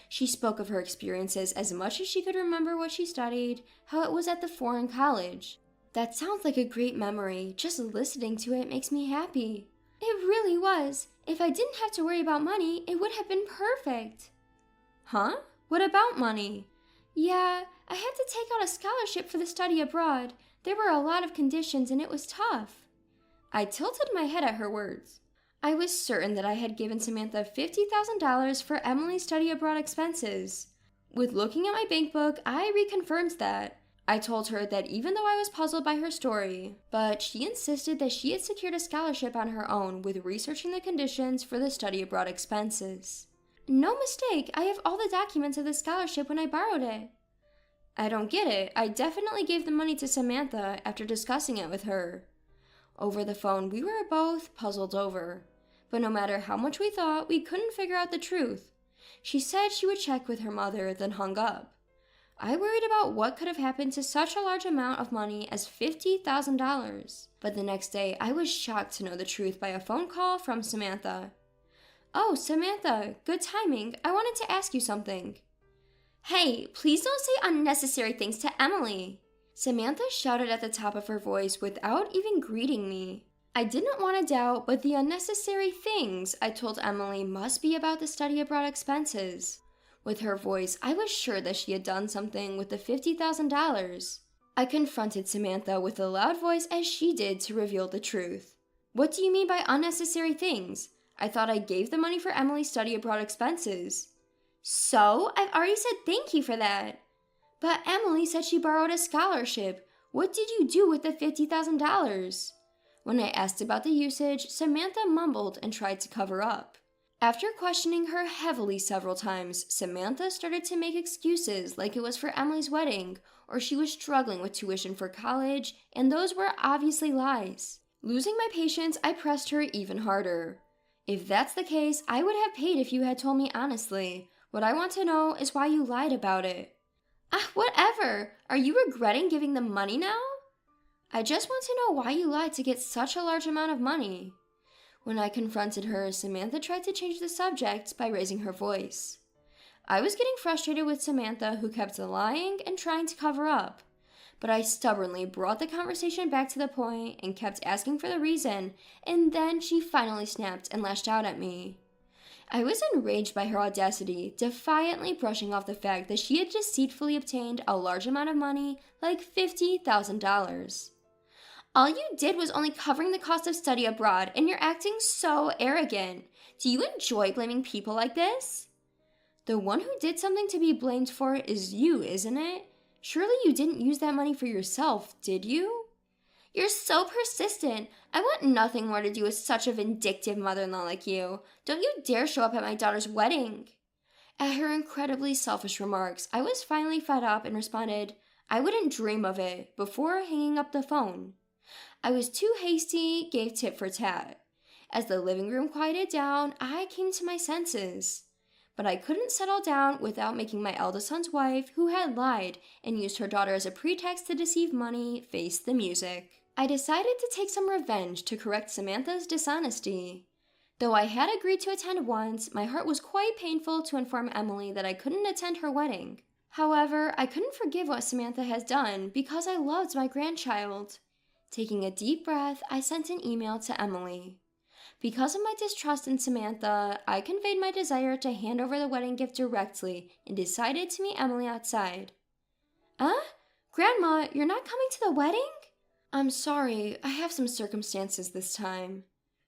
She spoke of her experiences as much as she could remember what she studied, how it was at the foreign college. That sounds like a great memory. Just listening to it makes me happy. It really was. If I didn't have to worry about money, it would have been perfect. Huh? What about money? Yeah, I had to take out a scholarship for the study abroad. There were a lot of conditions and it was tough. I tilted my head at her words. I was certain that I had given Samantha $50,000 for Emily's study abroad expenses. With looking at my bank book, I reconfirmed that. I told her that even though I was puzzled by her story, but she insisted that she had secured a scholarship on her own with researching the conditions for the study abroad expenses. No mistake, I have all the documents of the scholarship when I borrowed it. I don't get it. I definitely gave the money to Samantha after discussing it with her. Over the phone, we were both puzzled over. But no matter how much we thought, we couldn't figure out the truth. She said she would check with her mother, then hung up. I worried about what could have happened to such a large amount of money as $50,000. But the next day, I was shocked to know the truth by a phone call from Samantha. "Oh, Samantha, good timing. I wanted to ask you something." "Hey, please don't say unnecessary things to Emily." Samantha shouted at the top of her voice without even greeting me. I didn't want to doubt, but the unnecessary things I told Emily must be about the study abroad expenses. With her voice, I was sure that she had done something with the $50,000. I confronted Samantha with a loud voice as she did to reveal the truth. "What do you mean by unnecessary things? I thought I gave the money for Emily's study abroad expenses." "So? I've already said thank you for that." "But Emily said she borrowed a scholarship. What did you do with the $50,000? When I asked about the usage, Samantha mumbled and tried to cover up. After questioning her heavily several times, Samantha started to make excuses like it was for Emily's wedding, or she was struggling with tuition for college, and those were obviously lies. Losing my patience, I pressed her even harder. "If that's the case, I would have paid if you had told me honestly. What I want to know is why you lied about it." Whatever. Are you regretting giving them money now?" "I just want to know why you lied to get such a large amount of money." When I confronted her, Samantha tried to change the subject by raising her voice. I was getting frustrated with Samantha, who kept lying and trying to cover up. But I stubbornly brought the conversation back to the point and kept asking for the reason, and then she finally snapped and lashed out at me. I was enraged by her audacity, defiantly brushing off the fact that she had deceitfully obtained a large amount of money, like $50,000. "All you did was only covering the cost of study abroad, and you're acting so arrogant. Do you enjoy blaming people like this?" "The one who did something to be blamed for is you, isn't it? Surely you didn't use that money for yourself, did you?" "You're so persistent. I want nothing more to do with such a vindictive mother-in-law like you. Don't you dare show up at my daughter's wedding." At her incredibly selfish remarks, I was finally fed up and responded, "I wouldn't dream of it," before hanging up the phone. I was too hasty, gave tit for tat. As the living room quieted down, I came to my senses. But I couldn't settle down without making my eldest son's wife, who had lied and used her daughter as a pretext to deceive money, face the music. I decided to take some revenge to correct Samantha's dishonesty. Though I had agreed to attend once, my heart was quite painful to inform Emily that I couldn't attend her wedding. However, I couldn't forgive what Samantha has done because I loved my grandchild. Taking a deep breath, I sent an email to Emily. Because of my distrust in Samantha, I conveyed my desire to hand over the wedding gift directly and decided to meet Emily outside. Grandma, you're not coming to the wedding?" "I'm sorry, I have some circumstances this time."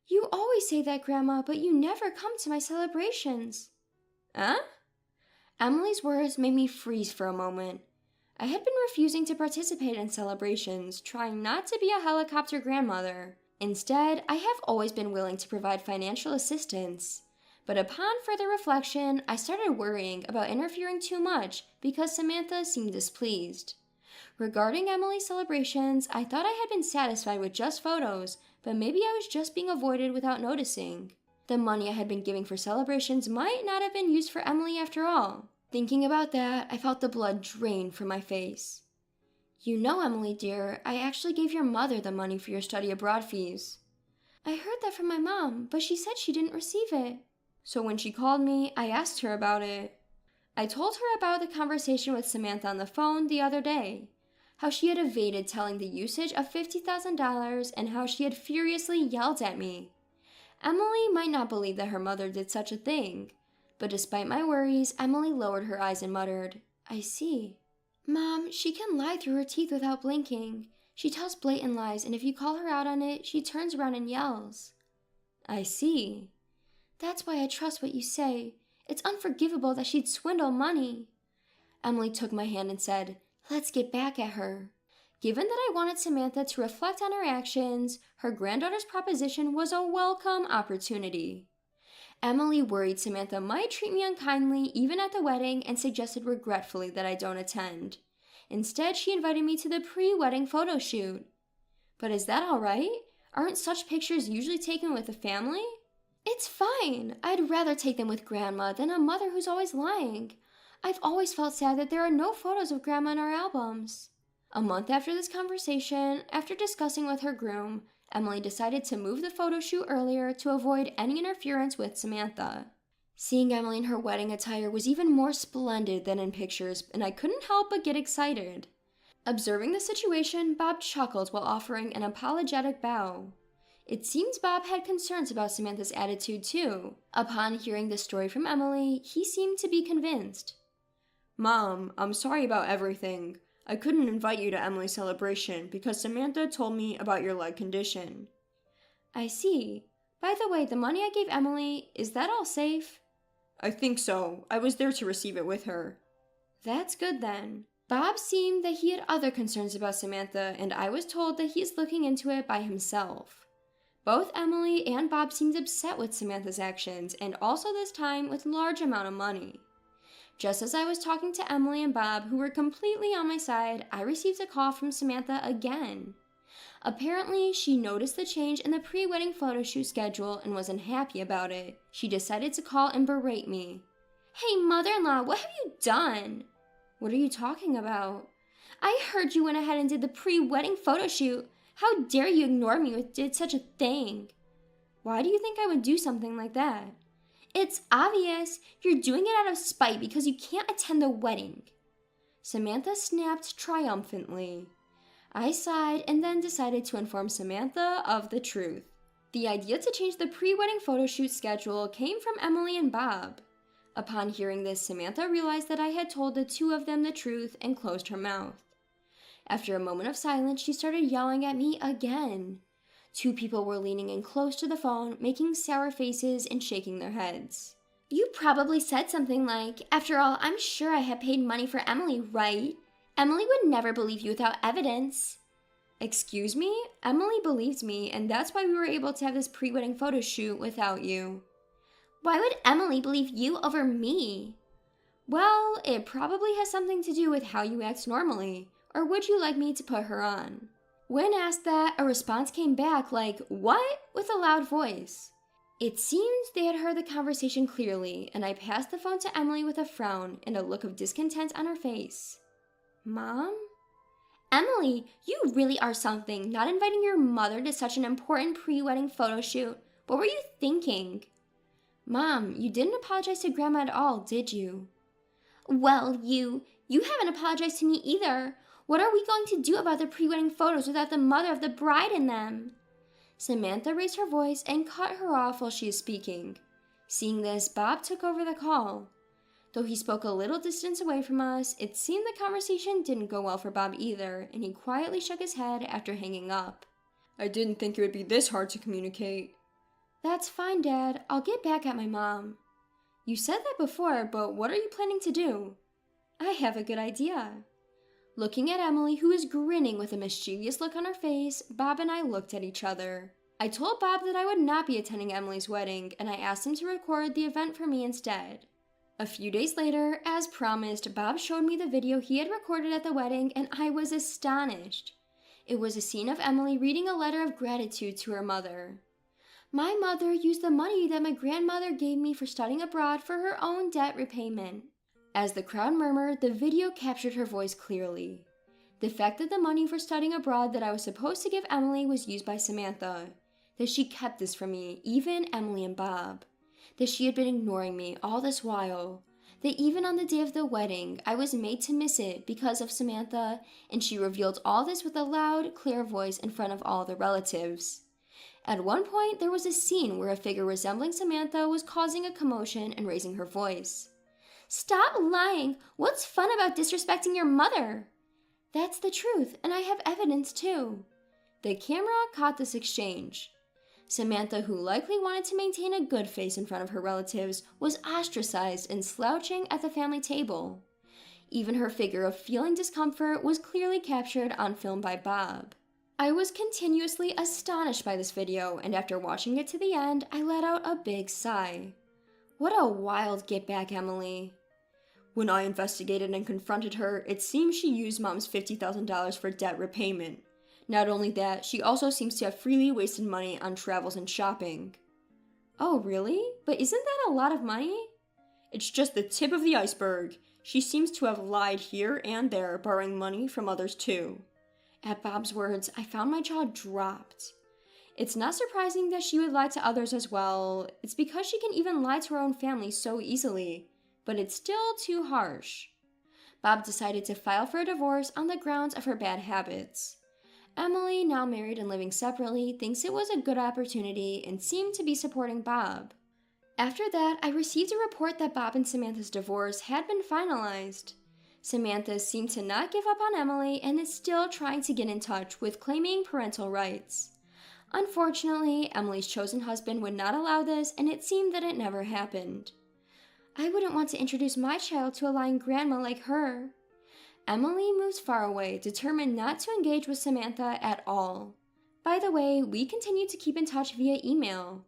"You always say that, Grandma, but you never come to my celebrations." Emily's words made me freeze for a moment. I had been refusing to participate in celebrations, trying not to be a helicopter grandmother. Instead, I have always been willing to provide financial assistance. But upon further reflection, I started worrying about interfering too much because Samantha seemed displeased. Regarding Emily's celebrations, I thought I had been satisfied with just photos, but maybe I was just being avoided without noticing. The money I had been giving for celebrations might not have been used for Emily after all. Thinking about that, I felt the blood drain from my face. "You know, Emily dear, I actually gave your mother the money for your study abroad fees." "I heard that from my mom, but she said she didn't receive it." So when she called me, I asked her about it. I told her about the conversation with Samantha on the phone the other day, how she had evaded telling the usage of $50,000 and how she had furiously yelled at me. Emily might not believe that her mother did such a thing, but despite my worries, Emily lowered her eyes and muttered, "I see." "Mom, she can lie through her teeth without blinking. She tells blatant lies, and if you call her out on it, she turns around and yells." "I see." "That's why I trust what you say. It's unforgivable that she'd swindle money." Emily took my hand and said, Let's get back at her. Given that I wanted Samantha to reflect on her actions, her granddaughter's proposition was a welcome opportunity. Emily worried Samantha might treat me unkindly even at the wedding and suggested regretfully that I don't attend. Instead, she invited me to the pre-wedding photo shoot. But is that all right? Aren't such pictures usually taken with the family? It's fine. I'd rather take them with Grandma than a mother who's always lying. I've always felt sad that there are no photos of Grandma in our albums. A month after this conversation, after discussing with her groom, Emily decided to move the photo shoot earlier to avoid any interference with Samantha. Seeing Emily in her wedding attire was even more splendid than in pictures, and I couldn't help but get excited. Observing the situation, Bob chuckled while offering an apologetic bow. It seems Bob had concerns about Samantha's attitude too. Upon hearing the story from Emily, he seemed to be convinced. Mom, I'm sorry about everything. I couldn't invite you to Emily's celebration because Samantha told me about your leg condition. I see. By the way, the money I gave Emily, is that all safe? I think so. I was there to receive it with her. That's good then. Bob seemed that he had other concerns about Samantha, and I was told that he is looking into it by himself. Both Emily and Bob seemed upset with Samantha's actions, and also this time with a large amount of money. Just as I was talking to Emily and Bob, who were completely on my side, I received a call from Samantha again. Apparently, she noticed the change in the pre-wedding photo shoot schedule and was unhappy about it. She decided to call and berate me. Hey, mother-in-law, what have you done? What are you talking about? I heard you went ahead and did the pre-wedding photo shoot. How dare you ignore me when did such a thing? Why do you think I would do something like that? It's obvious. You're doing it out of spite because you can't attend the wedding. Samantha snapped triumphantly. I sighed and then decided to inform Samantha of the truth. The idea to change the pre-wedding photo shoot schedule came from Emily and Bob. Upon hearing this, Samantha realized that I had told the two of them the truth and closed her mouth. After a moment of silence, she started yelling at me again. Two people were leaning in close to the phone, making sour faces and shaking their heads. You probably said something like, "After all, I'm sure I had paid money for Emily, right? Emily would never believe you without evidence." Excuse me? Emily believes me, and that's why we were able to have this pre-wedding photo shoot without you. Why would Emily believe you over me? Well, it probably has something to do with how you act normally. Or would you like me to put her on? When asked that, a response came back like, "What?" with a loud voice. It seemed they had heard the conversation clearly, and I passed the phone to Emily with a frown and a look of discontent on her face. Mom? Emily, you really are something, not inviting your mother to such an important pre-wedding photo shoot. What were you thinking? Mom, you didn't apologize to Grandma at all, did you? Well, you haven't apologized to me either. What are we going to do about the pre-wedding photos without the mother of the bride in them? Samantha raised her voice and cut her off while she was speaking. Seeing this, Bob took over the call. Though he spoke a little distance away from us, it seemed the conversation didn't go well for Bob either, and he quietly shook his head after hanging up. I didn't think it would be this hard to communicate. That's fine, Dad. I'll get back at my mom. You said that before, but what are you planning to do? I have a good idea. Looking at Emily, who was grinning with a mischievous look on her face, Bob and I looked at each other. I told Bob that I would not be attending Emily's wedding, and I asked him to record the event for me instead. A few days later, as promised, Bob showed me the video he had recorded at the wedding, and I was astonished. It was a scene of Emily reading a letter of gratitude to her mother. My mother used the money that my grandmother gave me for studying abroad for her own debt repayment. As the crowd murmured, the video captured her voice clearly. The fact that the money for studying abroad that I was supposed to give Emily was used by Samantha. That she kept this from me, even Emily and Bob. That she had been ignoring me all this while. That even on the day of the wedding, I was made to miss it because of Samantha, and she revealed all this with a loud, clear voice in front of all the relatives. At one point, there was a scene where a figure resembling Samantha was causing a commotion and raising her voice. Stop lying! What's fun about disrespecting your mother? That's the truth, and I have evidence too. The camera caught this exchange. Samantha, who likely wanted to maintain a good face in front of her relatives, was ostracized and slouching at the family table. Even her figure of feeling discomfort was clearly captured on film by Bob. I was continuously astonished by this video, and after watching it to the end, I let out a big sigh. What a wild get back, Emily. When I investigated and confronted her, it seems she used Mom's $50,000 for debt repayment. Not only that, she also seems to have freely wasted money on travels and shopping. Oh, really? But isn't that a lot of money? It's just the tip of the iceberg. She seems to have lied here and there, borrowing money from others too. At Bob's words, I found my jaw dropped. It's not surprising that she would lie to others as well. It's because she can even lie to her own family so easily. But it's still too harsh. Bob decided to file for a divorce on the grounds of her bad habits. Emily, now married and living separately, thinks it was a good opportunity and seemed to be supporting Bob. After that, I received a report that Bob and Samantha's divorce had been finalized. Samantha seemed to not give up on Emily and is still trying to get in touch with claiming parental rights. Unfortunately, Emily's chosen husband would not allow this, and it seemed that it never happened. I wouldn't want to introduce my child to a lying grandma like her. Emily moves far away, determined not to engage with Samantha at all. By the way, we continue to keep in touch via email.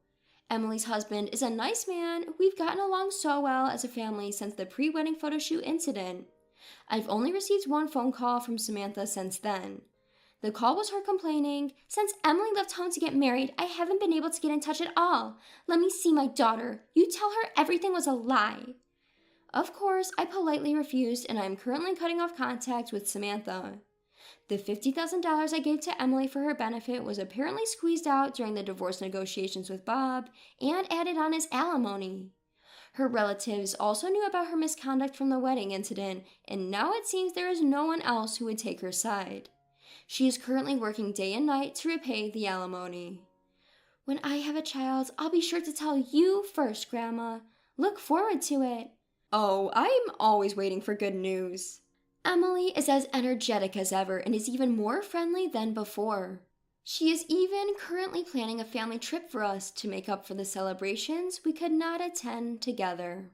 Emily's husband is a nice man. We've gotten along so well as a family since the pre-wedding photo shoot incident. I've only received one phone call from Samantha since then. The call was her complaining, "Since Emily left home to get married, I haven't been able to get in touch at all. Let me see my daughter. You tell her everything was a lie." Of course, I politely refused, and I am currently cutting off contact with Samantha. The $50,000 I gave to Emily for her benefit was apparently squeezed out during the divorce negotiations with Bob and added on as alimony. Her relatives also knew about her misconduct from the wedding incident, and now it seems there is no one else who would take her side. She is currently working day and night to repay the alimony. When I have a child, I'll be sure to tell you first, Grandma. Look forward to it. Oh, I'm always waiting for good news. Emily is as energetic as ever and is even more friendly than before. She is even currently planning a family trip for us to make up for the celebrations we could not attend together.